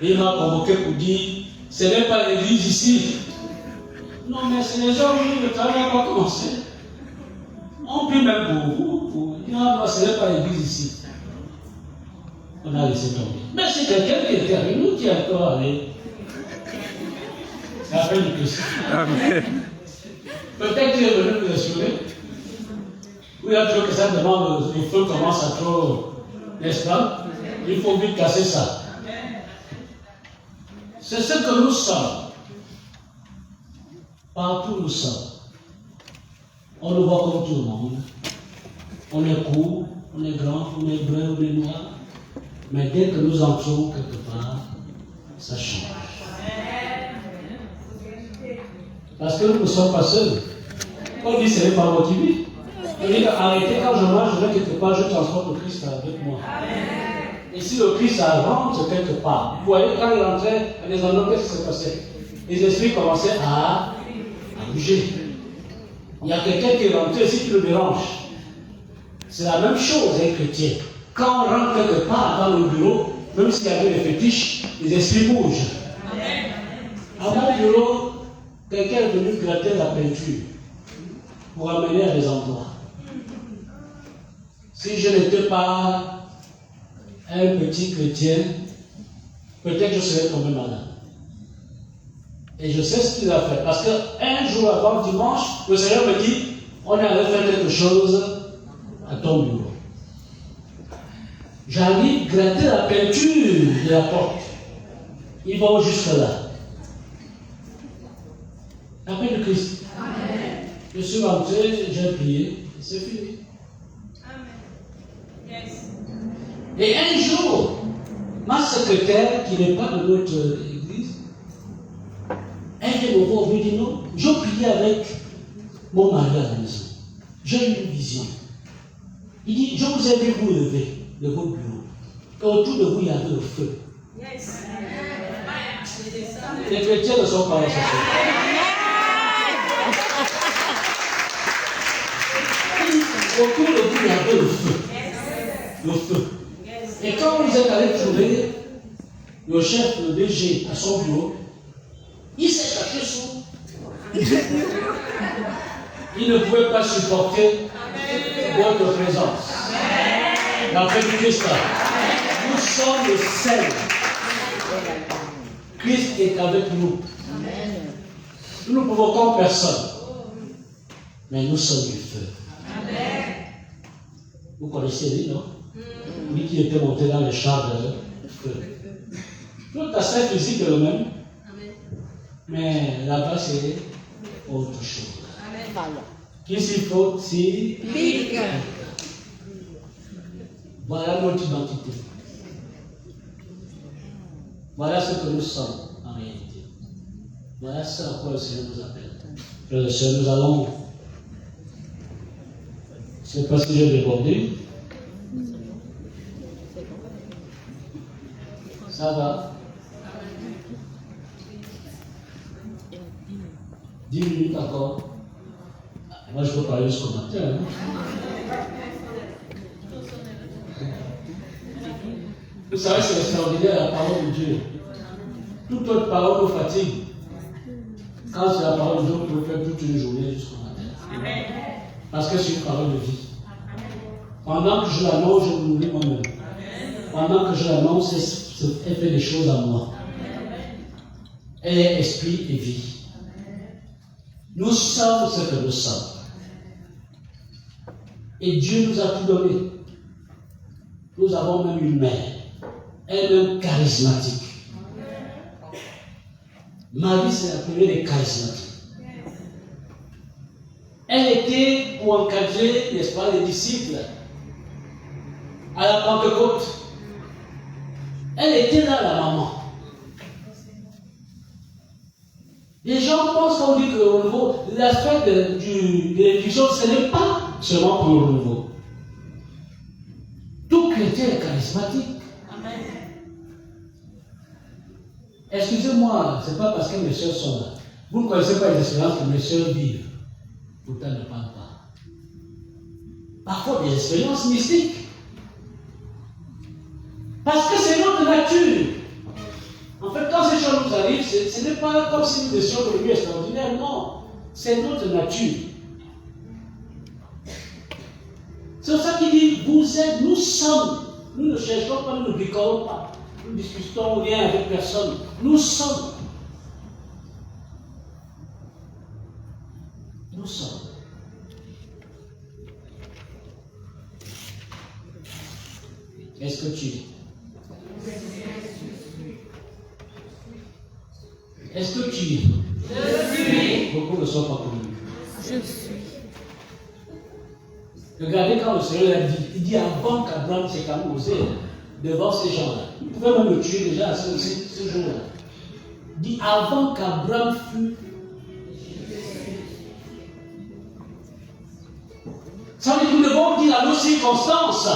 Et il m'a convoqué pour dire, ce n'est pas l'église ici. Non, mais c'est les gens où le travail n'a pas commencé. On prie même pour vous. Non, ce n'est pas l'église ici. On a laissé tomber. Mais c'est quelqu'un qui était avec nous qui a encore allé. C'est la fin du Christ. Amen. Peut-être qu'il est venu nous assurer. Ou il y a toujours que ça demande, le feu commence à trop, n'est-ce pas? Il faut vite casser ça. C'est ce que nous sommes. Partout où nous sommes. On nous voit comme tout le monde. On est court, on est grand, on est brun, on est noir. Mais dès que nous entrons quelque part, ça change. Parce que nous ne sommes pas seuls. On dit ce n'est pas motivé. On dit arrêtez, quand je marche, je vais quelque part, je transporte le Christ avec moi. Et si le Christ rentre quelque part, vous voyez, quand il rentrait à des endroits, qu'est-ce qui se passait? Les esprits commençaient à bouger. Il y a quelqu'un qui est rentré, si tu le déranges. C'est la même chose avec un chrétien. Quand on rentre quelque part dans le bureau, même s'il y avait des fétiches, les esprits bougent. À mon bureau, quelqu'un est venu gratter la peinture pour amener à des endroits. Si je n'étais pas un petit chrétien, peut-être je serais tombé malade. Et je sais ce qu'il a fait. Parce qu'un jour avant dimanche, le Seigneur me dit, on allait faire quelque chose à ton bureau. J'arrive gratter la peinture de la porte. Ils vont jusque là. La paix de Christ. Amen. Je suis rentré, j'ai prié, c'est fini. Amen. Yes. Et un jour, ma secrétaire, qui n'est pas de notre église, elle vient me voir, me dit non, je priais avec mon mari à la maison. J'ai eu une vision. Il dit, je vous ai vu vous lever de votre bureau. Et autour de vous, il y avait le feu. Yes. Les chrétiens ne sont pas associés. Autour de vous, il y avait le feu. Le feu. Et quand vous êtes allé trouver le chef, le DG, à son bureau, il s'est caché sous. Il ne pouvait pas supporter votre présence. La paix du Christ. Nous sommes le sel. Christ est avec nous. Nous ne provoquons personne. Mais nous sommes du feu. Vous connaissez lui, non? Lui qui était monté dans les chars de feu. Tout aspect physique est le même. Mais là-bas, c'est autre chose. Qu'est-ce qu'il faut? C'est pique. Voilà notre identité. Voilà ce que nous sommes en réalité. Voilà ce à quoi le Seigneur nous appelle. Frères et sœurs, nous allons. Je ne sais pas si j'ai débordé. Ça va? 10 minutes encore. Moi, je peux parler jusqu'au matin. Hein? Vous savez, c'est extraordinaire la parole de Dieu. Toute autre parole nous fatigue. Quand c'est la parole de Dieu, vous pouvez faire toute une journée jusqu'au matin. Parce que c'est une parole de vie. Pendant que je l'annonce, je me nourris moi-même. Pendant que je l'annonce, elle fait des choses à moi. Elle est esprit et vie. Nous sommes ce que nous sommes. Et Dieu nous a tout donné. Nous avons même une mère. Elle est charismatique. Marie, c'est la première des charismatiques. Elle était pour encadrer, n'est-ce pas, les disciples à la Pentecôte. Elle était là, la maman. Les gens pensent qu'on dit que le renouveau, l'aspect de l'éducation, ce n'est pas seulement pour le renouveau. Tout chrétien est charismatique. Amen. Excusez-moi, ce n'est pas parce que mes soeurs sont là. Vous ne connaissez pas les expériences que mes soeurs vivent. Pourtant, ne parlent pas. Parfois, des expériences mystiques. Parce que c'est notre nature. En fait, quand ces choses nous arrivent, ce n'est pas comme si nous étions devenus extraordinaires. Non, c'est notre nature. C'est pour ça qu'il dit, vous êtes, nous sommes. Nous ne cherchons pas, nous ne bricolons pas. Nous ne discutons rien avec personne. Nous sommes. Nous sommes. Est-ce que tu es? Est-ce que tu es? Je suis. Beaucoup ne sont pas connus. Je suis. Regardez quand le Seigneur l'a dit. Il dit avant qu'Abraham s'est camouflé devant ces gens-là. Il pouvait même le tuer déjà ce jour-là. Il dit avant qu'Abraham fût. Ça veut dire que nous devons dire à nos circonstances.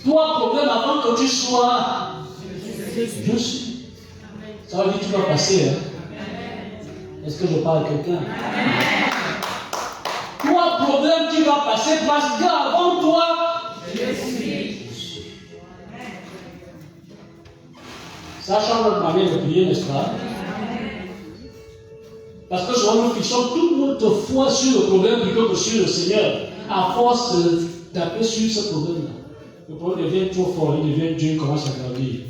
Toi, problème avant que tu sois. Je suis. Ça veut dire que tu vas passer. Hein? Est-ce que je parle à quelqu'un? Toi, problème, tu vas passer parce qu'avant toi, je suis. Ça change notre manière de prier, n'est-ce pas? Parce que souvent nous fixons toute notre foi sur le problème plutôt que sur le Seigneur. À force de taper sur ce problème-là, le problème devient trop fort, il devient Dieu, il commence à grandir.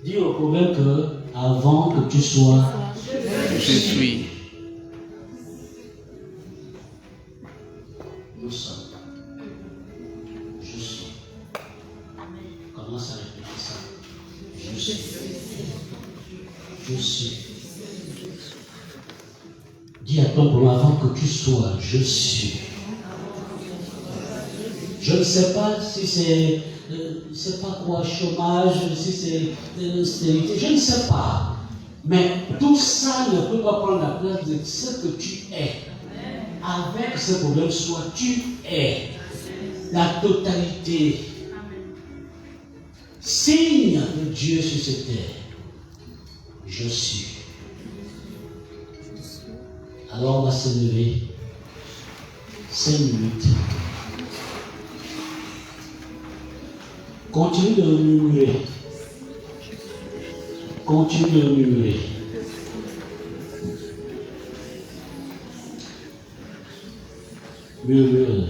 Dis au problème que avant que tu sois, Je suis. Nous sommes. Je suis. Commence à répéter ça. Je suis. Je suis. Dis à ton problème avant que tu sois, je suis. Je ne sais pas si c'est pas quoi, chômage, si c'est stérilité, je ne sais pas. Mais tout ça ne peut pas prendre la place de ce que tu es. Avec ce problème, soit tu es la totalité. Signe de Dieu sur cette terre. Je suis. Alors on va se lever 5 minutes. Continue de murmurer. Continue de murmurer. Murmure.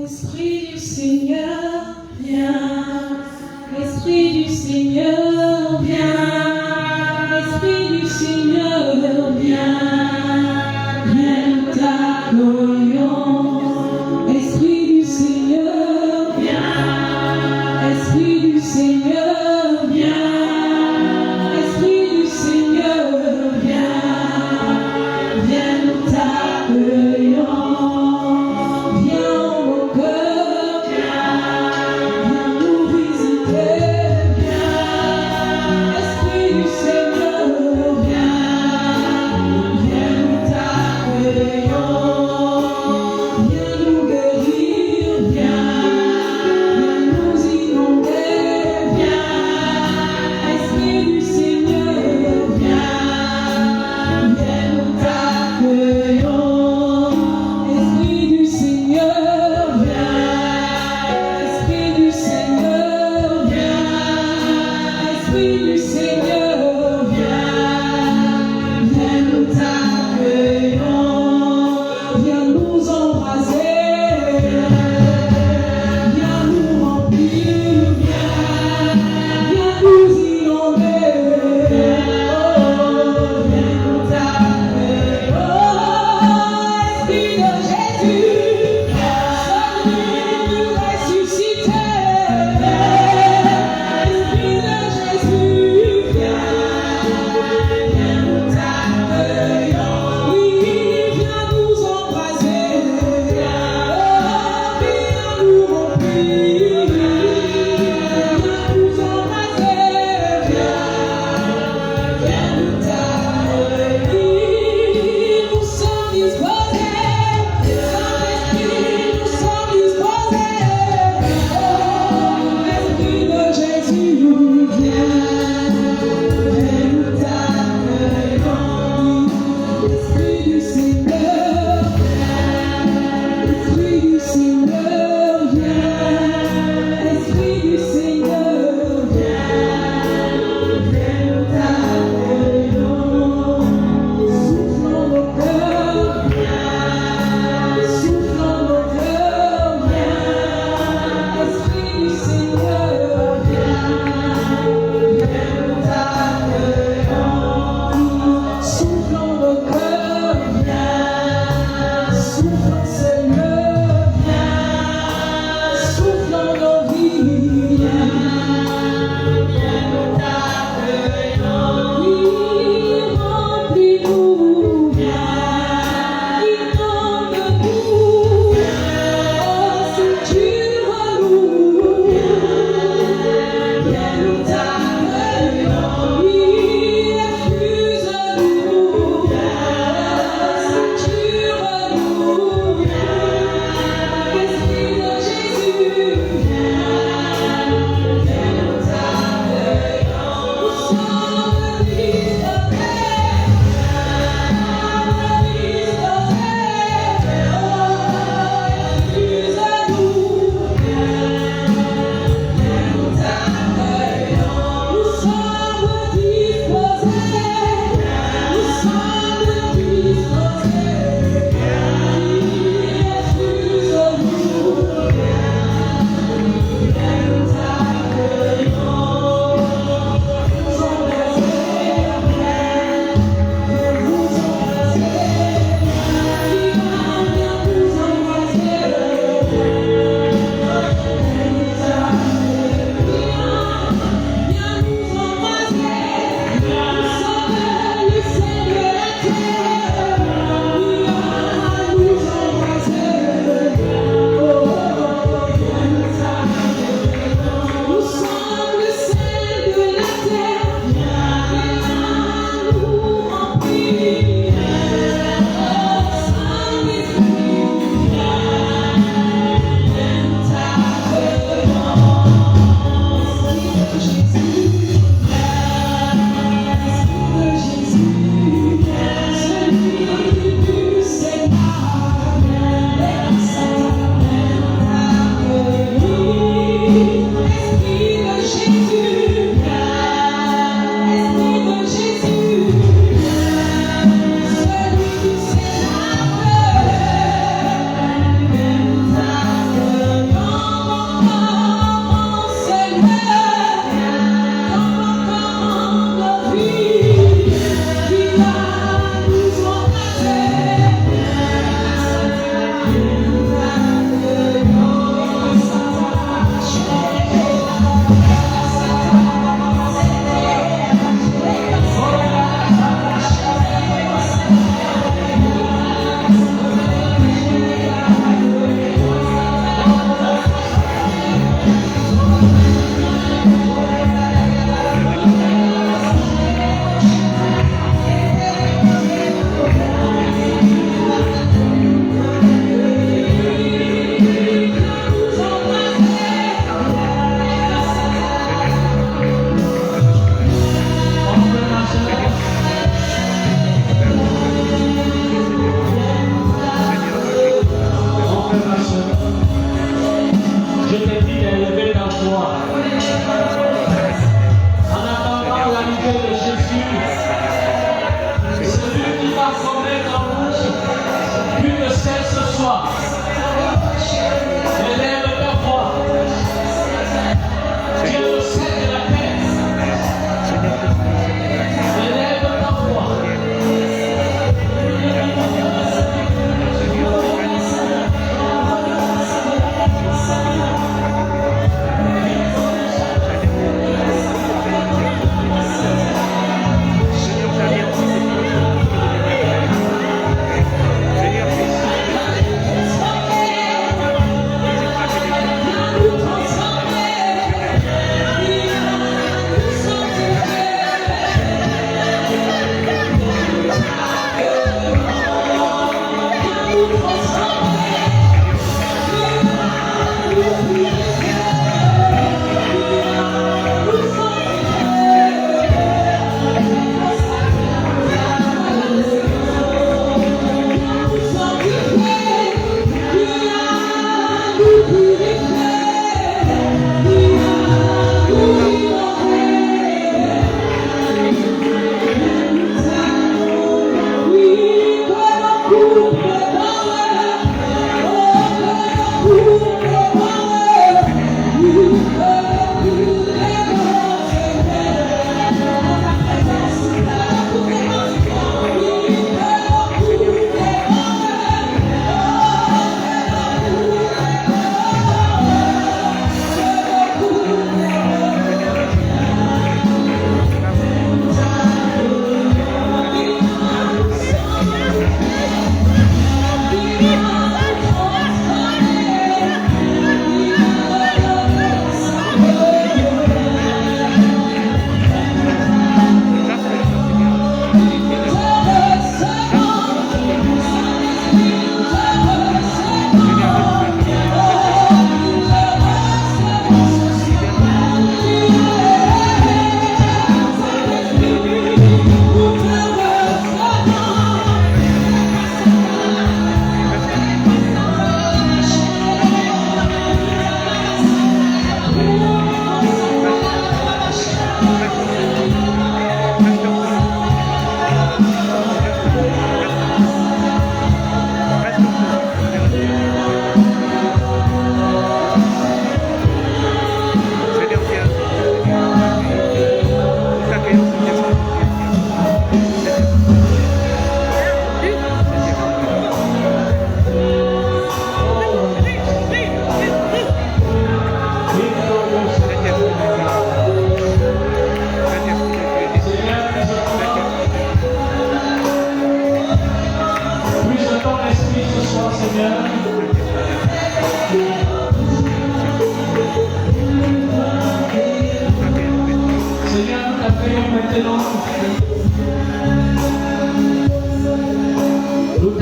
Esprit du Seigneur, viens. Esprit du Seigneur, viens. Esprit du Seigneur, viens. Viens, nous t'accueillons. Esprit du Seigneur, viens. Esprit du Seigneur, viens. Esprit du Seigneur, viens.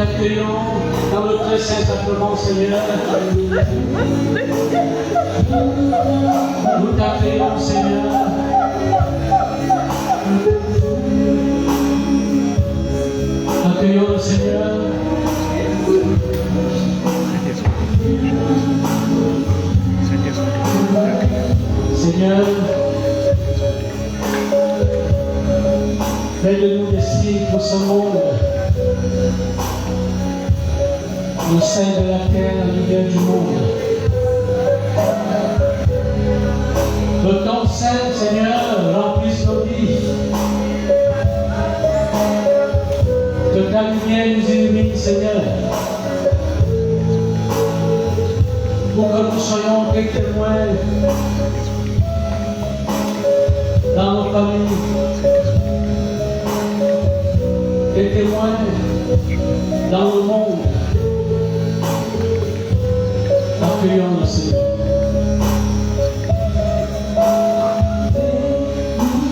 t'accueillons dans le très saint sacrement, Seigneur. Nous t'accueillons, Seigneur. Accueillons le Seigneur. Seigneur, fais de nous des signes pour ce monde, le sein de la terre, la lumière du monde. Que ton sein, Seigneur, remplisse nos vies. Que ta lumière nous illumine, Seigneur. Pour que nous soyons des témoins dans nos familles, des témoins dans le monde. Accueillons le Seigneur.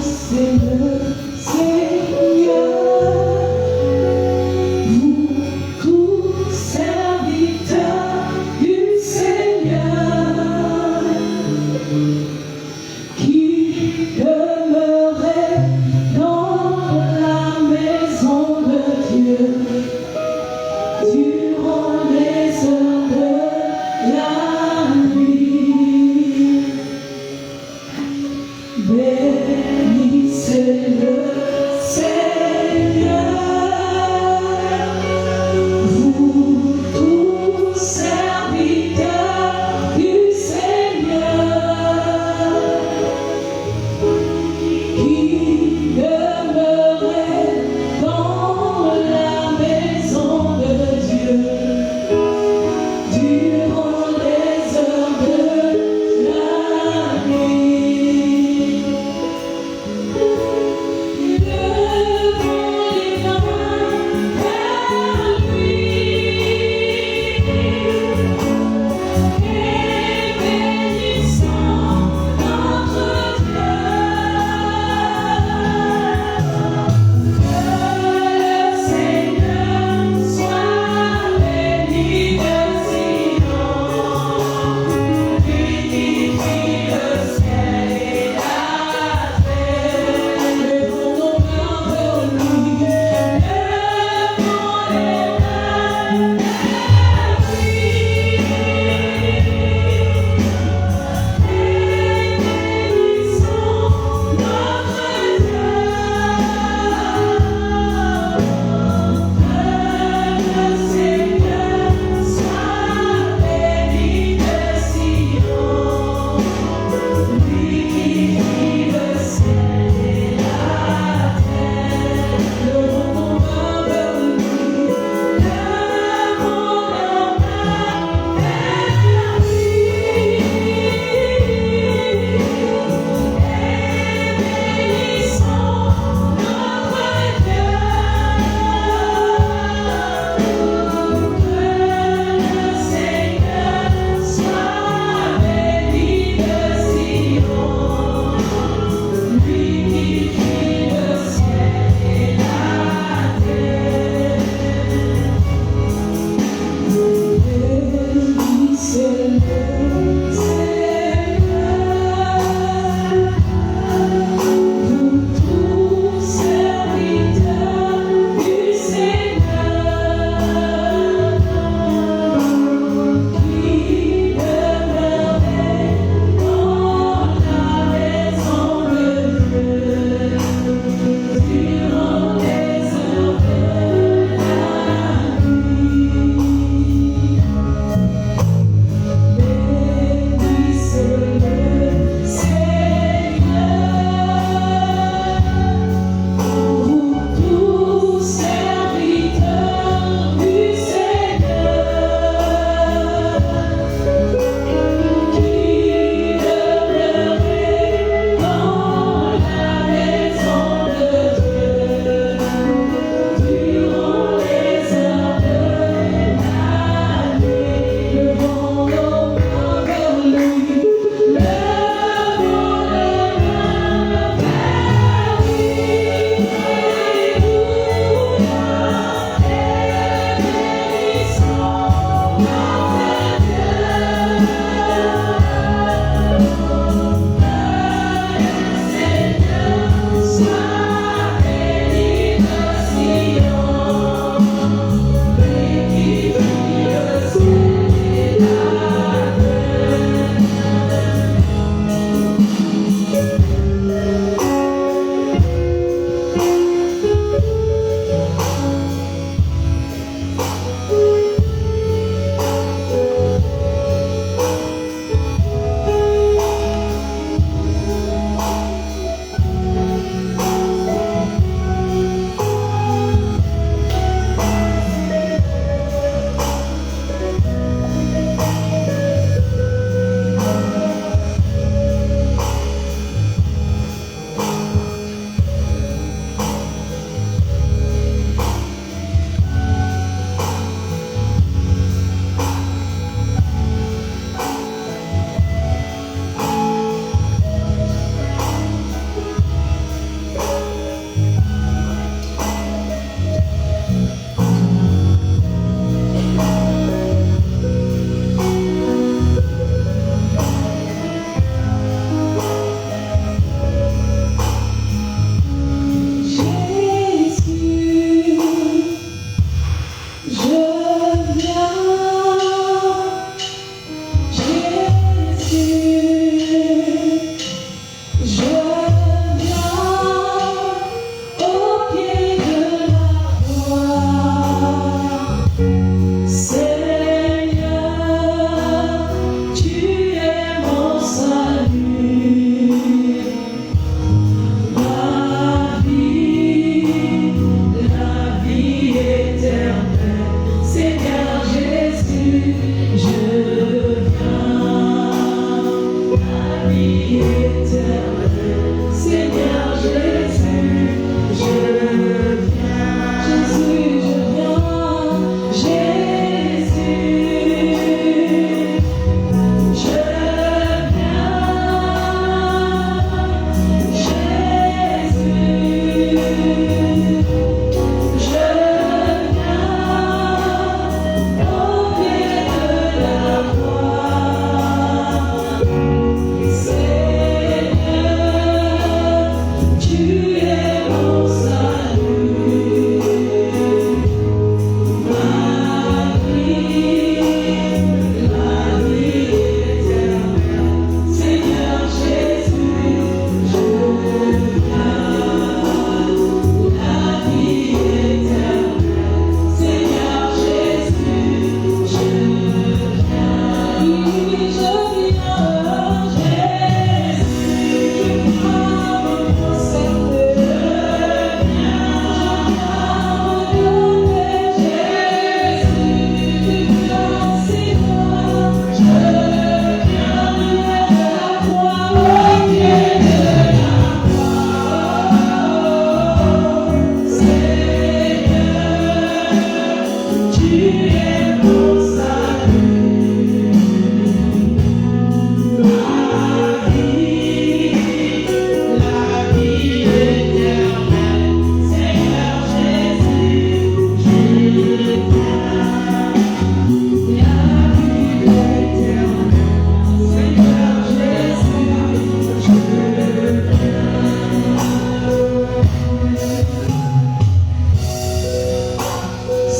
C'est le Seigneur, vous tous serviteurs du Seigneur, qui demeurez dans la maison de Dieu durant les heures de la nuit.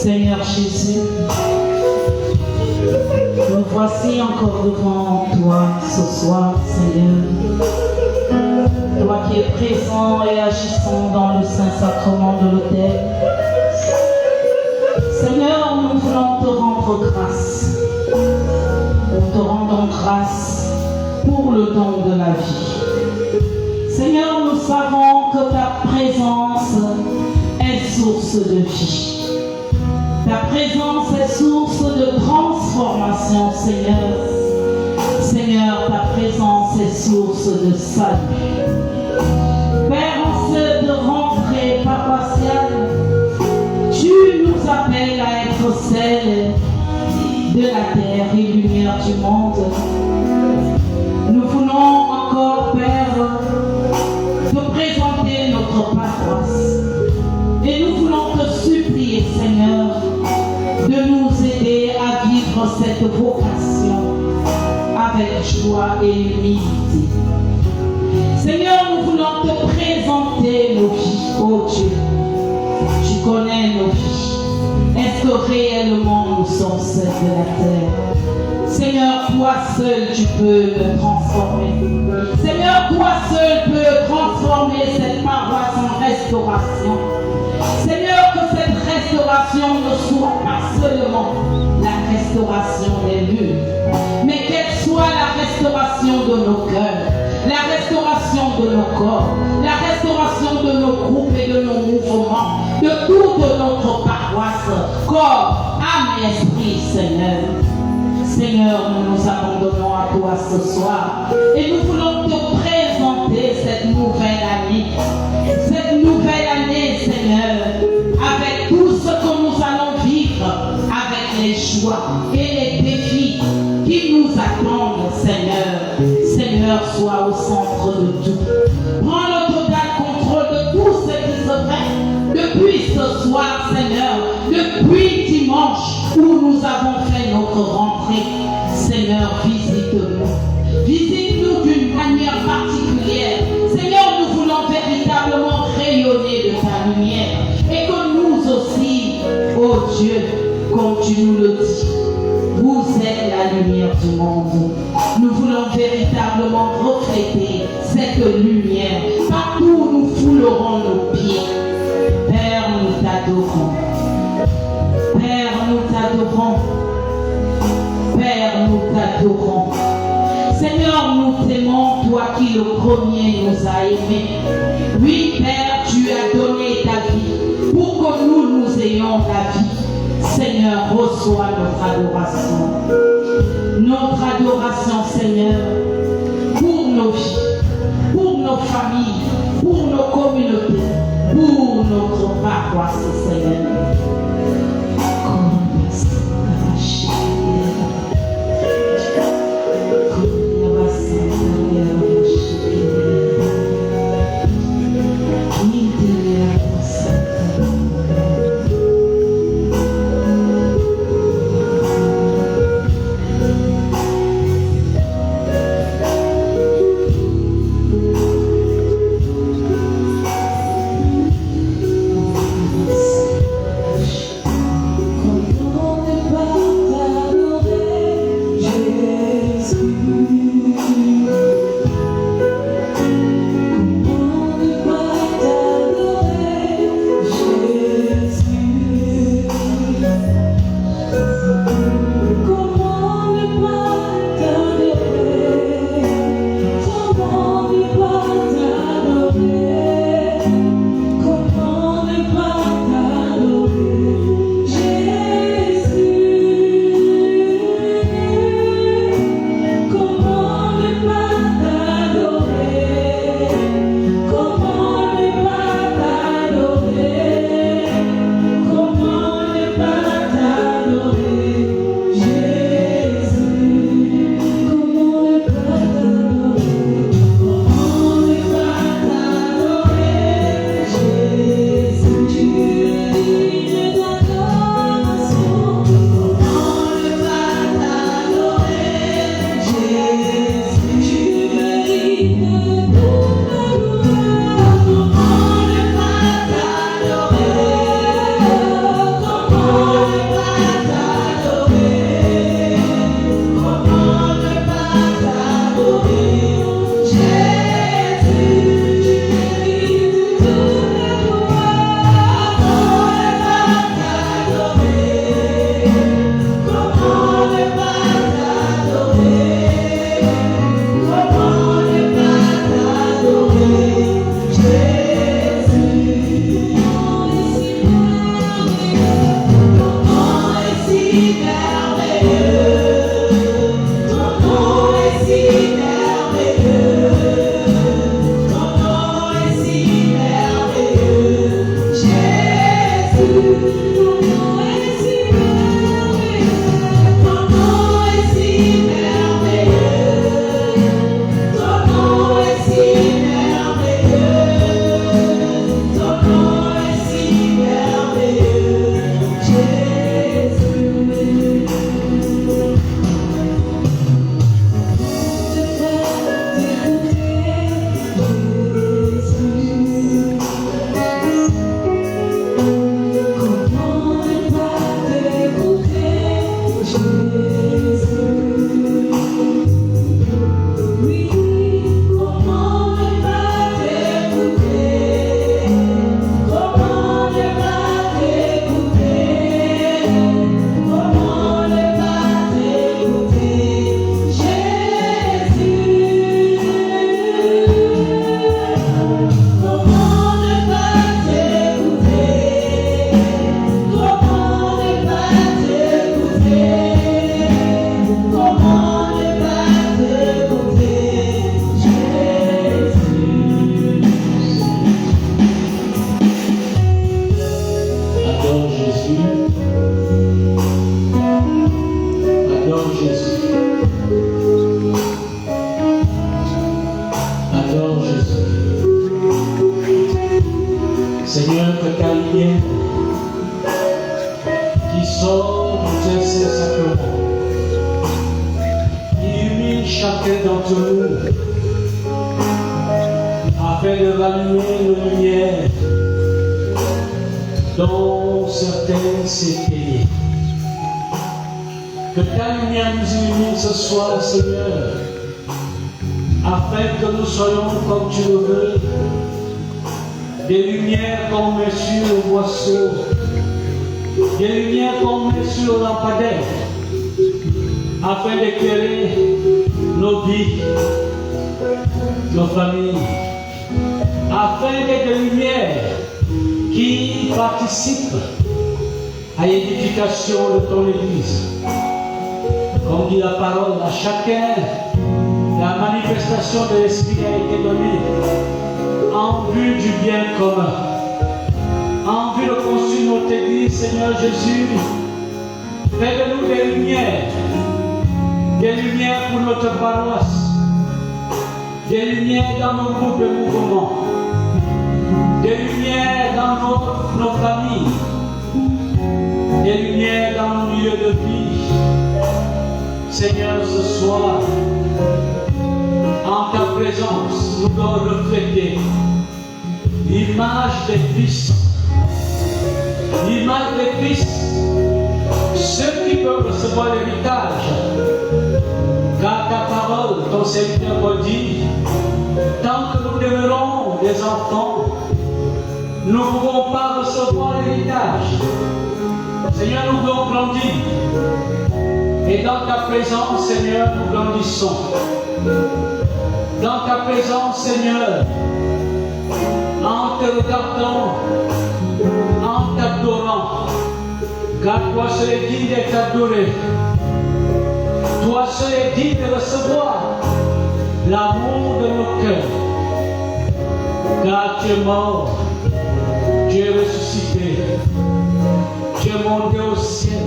Seigneur Jésus, nous voici encore devant toi ce soir, Seigneur. Toi qui es présent et agissant dans le Saint-Sacrement de l'autel. Seigneur, nous voulons te rendre grâce. Nous te rendons grâce pour le don de la vie. Seigneur, nous savons que ta présence est source de vie. Ta présence est source de transformation, Seigneur. Seigneur, ta présence est source de salut. Père, en cette rentrée paroissiale, tu nous appelles à être celle de la terre et lumière du monde. Nous voulons encore, Père, te présenter notre paroisse. Et nous voulons te supplier, Seigneur, de nous aider à vivre cette vocation avec joie et humilité. Seigneur, nous voulons te présenter nos vies, oh Dieu. Tu connais nos vies. Est-ce que réellement nous sommes celles de la terre? Seigneur, toi seul tu peux me transformer. Seigneur, toi seul peux transformer cette paroisse en restauration. Seigneur, que cette restauration ne soit pas seulement la restauration des murs, mais qu'elle soit la restauration de nos cœurs, la restauration de nos corps, la restauration de nos groupes et de nos mouvements, de toute notre paroisse, corps, âme et esprit, Seigneur. Seigneur, nous nous abandonnons à toi ce soir et nous voulons te présenter cette nouvelle année. Cette nouvelle année, Seigneur, avec tout ce que nous allons vivre, avec les joies et les défis qui nous attendent, Seigneur. Seigneur, sois au centre de tout. Prends le total contrôle de tout ce qui se fait depuis ce soir, Seigneur, depuis dimanche où nous avons fait notre rentrée. Seigneur, visite-nous. Visite-nous d'une manière particulière. Seigneur, nous voulons véritablement rayonner de ta lumière. Et que nous aussi, oh Dieu, comme tu nous le dis, vous êtes la lumière du monde. Nous voulons véritablement refléter cette lumière. Partout où nous foulerons nos pieds. Père, nous t'adorons. Père, nous t'adorons. Père, nous t'adorons. Seigneur, nous t'aimons, toi qui le premier nous a aimés. Oui, Père, tu as donné ta vie pour que nous ayons la vie. Seigneur, reçois notre adoration. Notre adoration, Seigneur, pour nos vies, pour nos familles, pour nos communautés, pour notre paroisse, Seigneur. sort de tes saints sacrements. Illumine chacun d'entre nous afin de rallumer nos lumières dont certaines s'éteignent. Que ta lumière nous illumine ce soir, Seigneur, afin que nous soyons comme tu le veux, des lumières qu'on met sur le boisseau, des lumières qu'on met sur le lampadaire, afin d'éclairer nos vies, nos familles, afin d'être des lumières qui participent à l'édification de ton Église. Comme dit la parole, à chacun, la manifestation de l'Esprit a été donnée en vue du bien commun, en vue de construire notre Église. Seigneur Jésus, fais de nous des lumières pour notre paroisse, des lumières dans nos groupes de mouvement, des lumières dans nos familles, des lumières dans nos milieux de vie. Seigneur, ce soir, en ta présence, nous devons refléter l'image des fils. L'image des fils, ceux qui peuvent recevoir l'héritage. Car ta parole, ton Seigneur dit, tant que nous demeurons des enfants, nous ne pouvons pas recevoir l'héritage. Seigneur, nous devons grandir. Et dans ta présence, Seigneur, nous grandissons. Dans ta présence, Seigneur, en te regardant, en t'adorant, car toi seul est digne d'être adoré. Toi seul est digne de recevoir l'amour de nos cœurs. Car tu es mort, tu es ressuscité, tu es monté au ciel.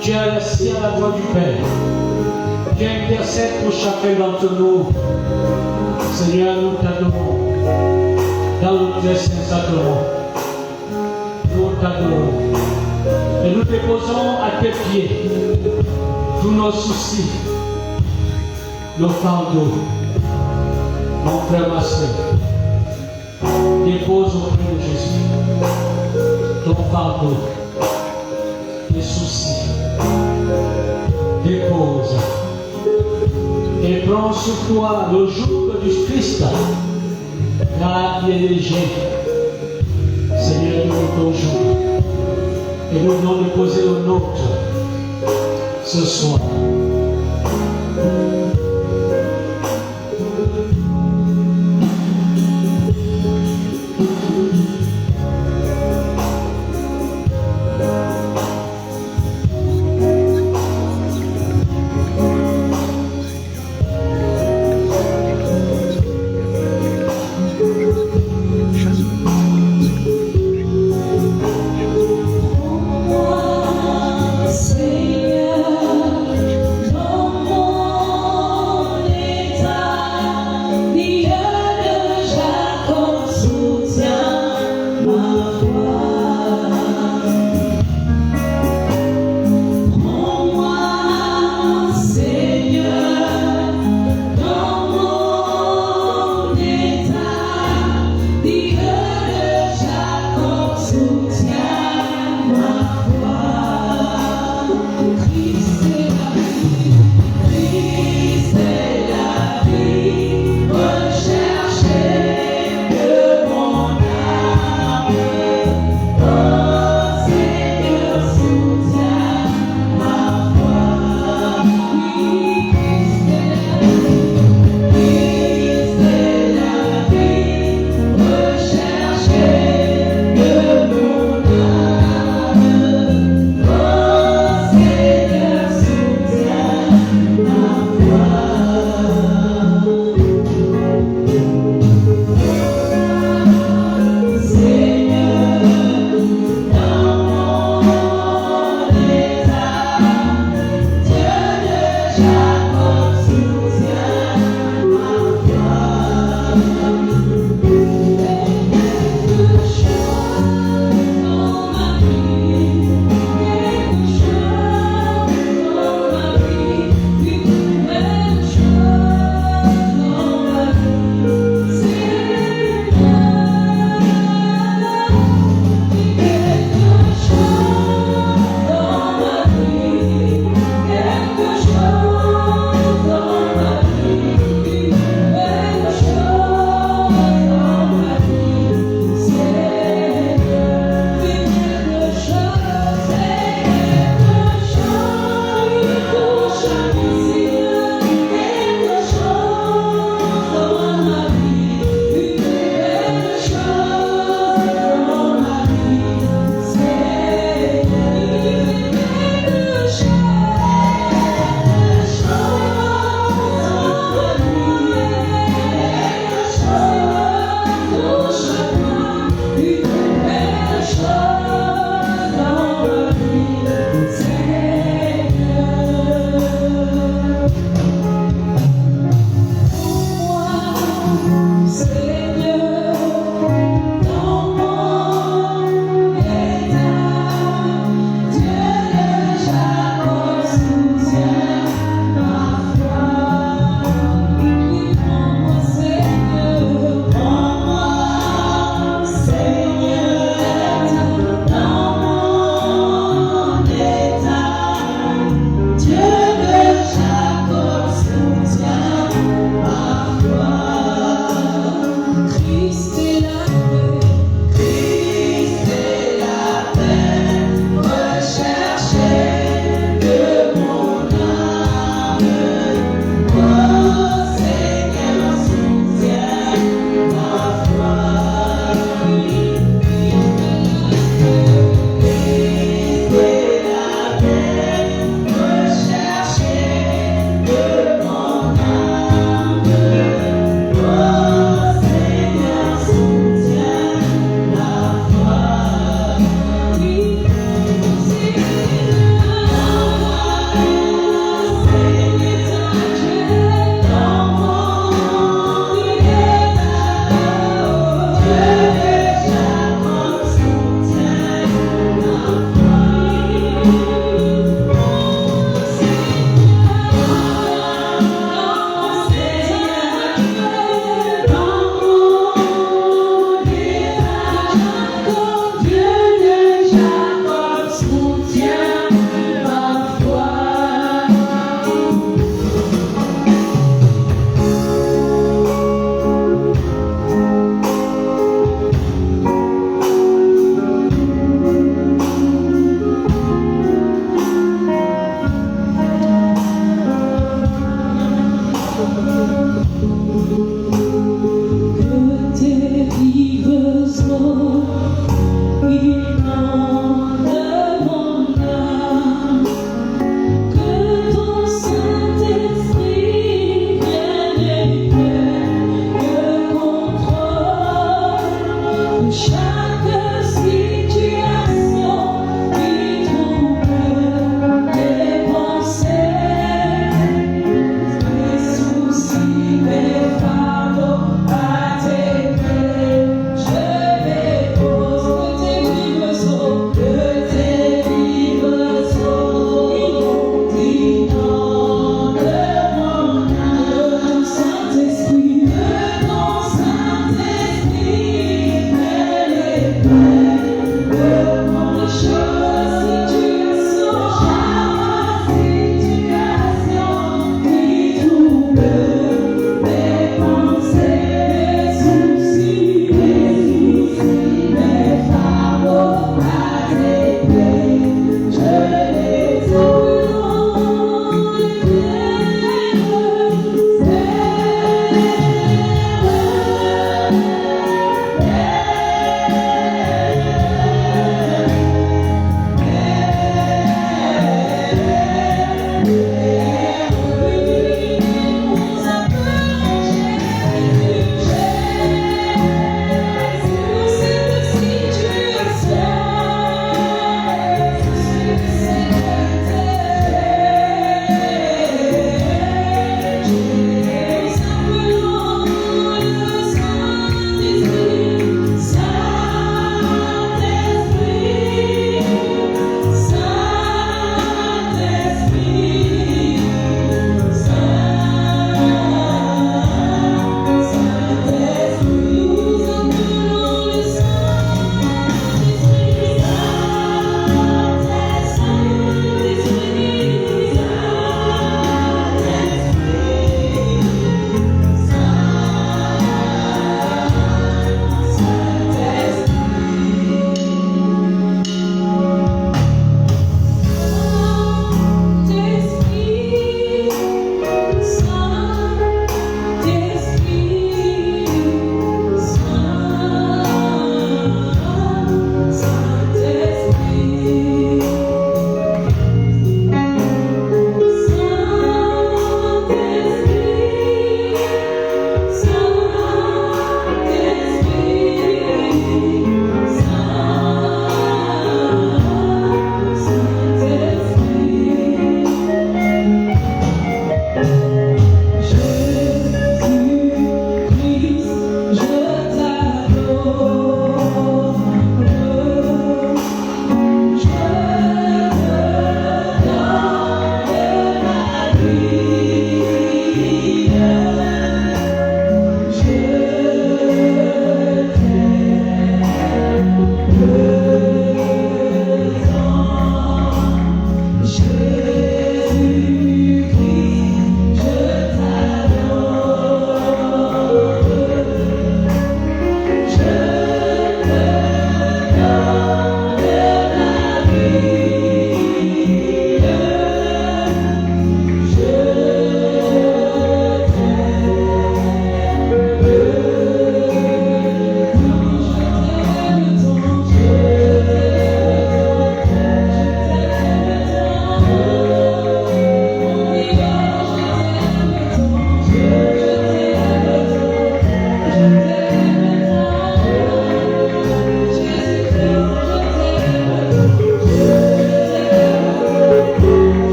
Tu es resté à la voix du Père. Tu intercèdes pour chacun d'entre nous. Seigneur, nous t'adorons. Dans le Saint-Sacrement, nous t'adorons. Et nous déposons à tes pieds tous nos soucis, nos fardeaux. Mon frère, ma soeur, dépose auprès de Jésus ton fardeau, tes soucis. Dépose et prends sur toi le joug du Christ, car il est léger. Seigneur, nous ton joug et nous venons déposer le nôtre ce soir. Seigneur,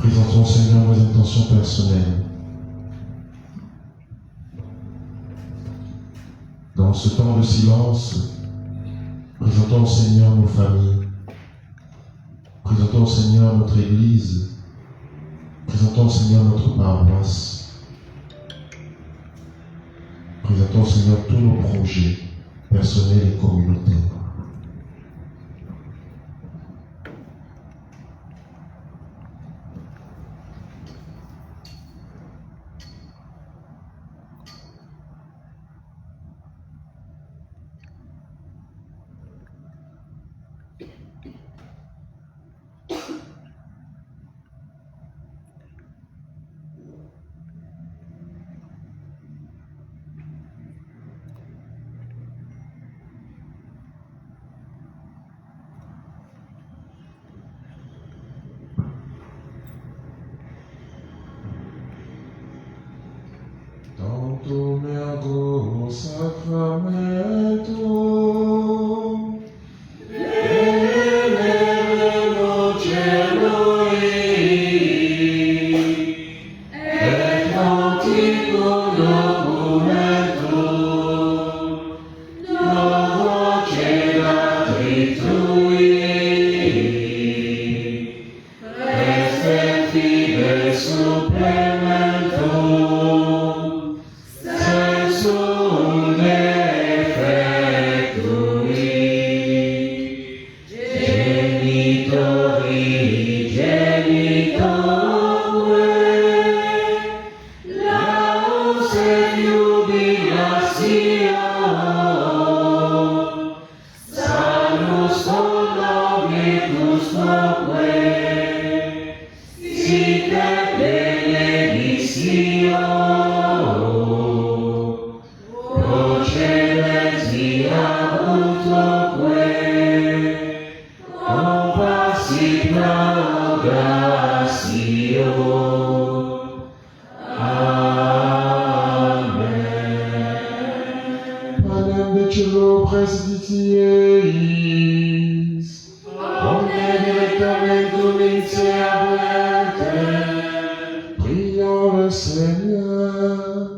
Présentons, Seigneur, vos intentions personnelles. Dans ce temps de silence, présentons, Seigneur, nos familles. Présentons, Seigneur, notre Église. Présentons, Seigneur, notre paroisse. Présentons, Seigneur, tous nos projets personnels et communautaires. Tanto me hago sacramento, nell'eterno cielo et antico documento, novo celatri tui, et fide supplemento, Prions le Seigneur.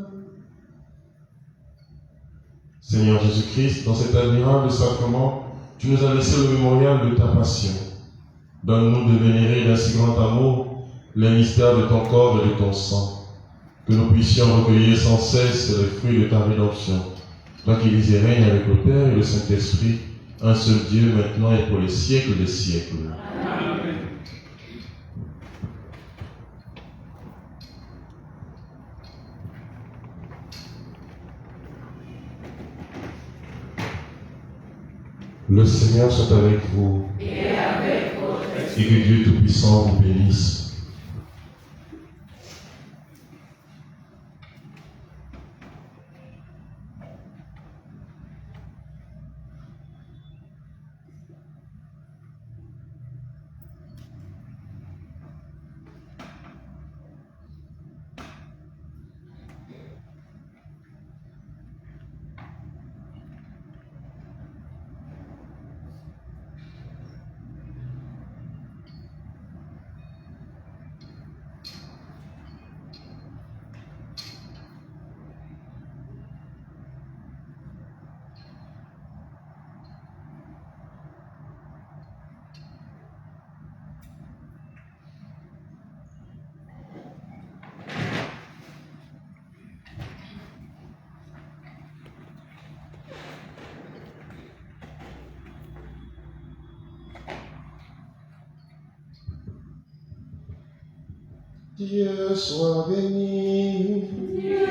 Seigneur Jésus-Christ, dans cet admirable sacrement, tu nous as laissé le mémorial de ta passion. Donne-nous de vénérer d'un si grand amour les mystères de ton corps et de ton sang, que nous puissions recueillir sans cesse les fruits de ta rédemption. Toi qui vis et règnes avec le Père et le Saint-Esprit, un seul Dieu, maintenant et pour les siècles des siècles. Amen. Le Seigneur soit avec vous et avec votre esprit. Et que Dieu Tout-Puissant vous bénisse. Dieu soit béni. Dieu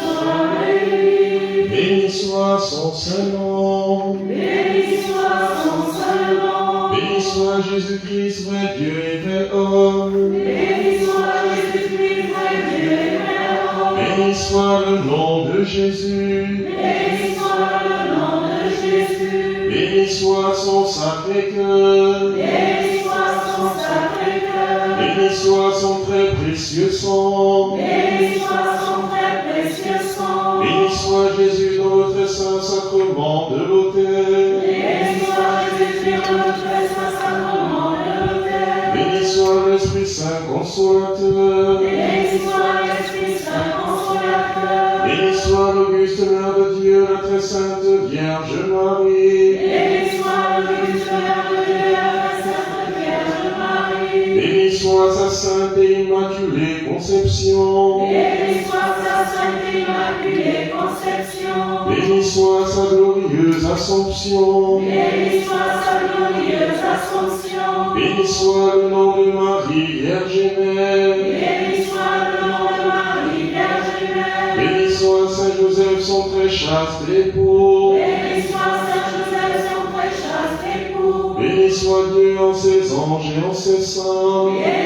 soit béni. Béni soit son Saint-Nom. Béni soit son Saint-Nom. Béni soit Jésus-Christ, vrai Dieu et vrai homme. Béni soit Jésus-Christ, vrai Dieu et vrai homme. Béni soit le nom de Jésus. Béni soit le nom de Jésus. Béni soit son Sacré-Cœur. Béni soit son Sacré-Cœur. Béni soit son très précieux sang. Béni soit son très précieux sang. Béni soit Jésus dans le très saint sacrement de l'autel. Béni soit Jésus dans le très saint sacrement de l'autel. Béni soit le l'Esprit Saint consolateur. Béni soit l'Esprit Saint consolateur. Béni soit l'auguste Mère de Dieu, la très sainte Vierge Marie. Béni soit l'auguste Mère de Dieu, la très sainte Vierge Marie. Béni soit sa sainte et immaculée conception. Béni soit sa sainte et immaculée conception. Béni soit sa glorieuse assomption. Béni soit sa glorieuse assomption. Béni soit le nom de Marie, Vierge et Mère. Béni soit le nom de Marie, Vierge et Mère. Béni soit Saint Joseph, son très chaste époux. Béni soit Saint Joseph, son très chaste époux. Béni soit Dieu en ses anges et en ses saints. Béni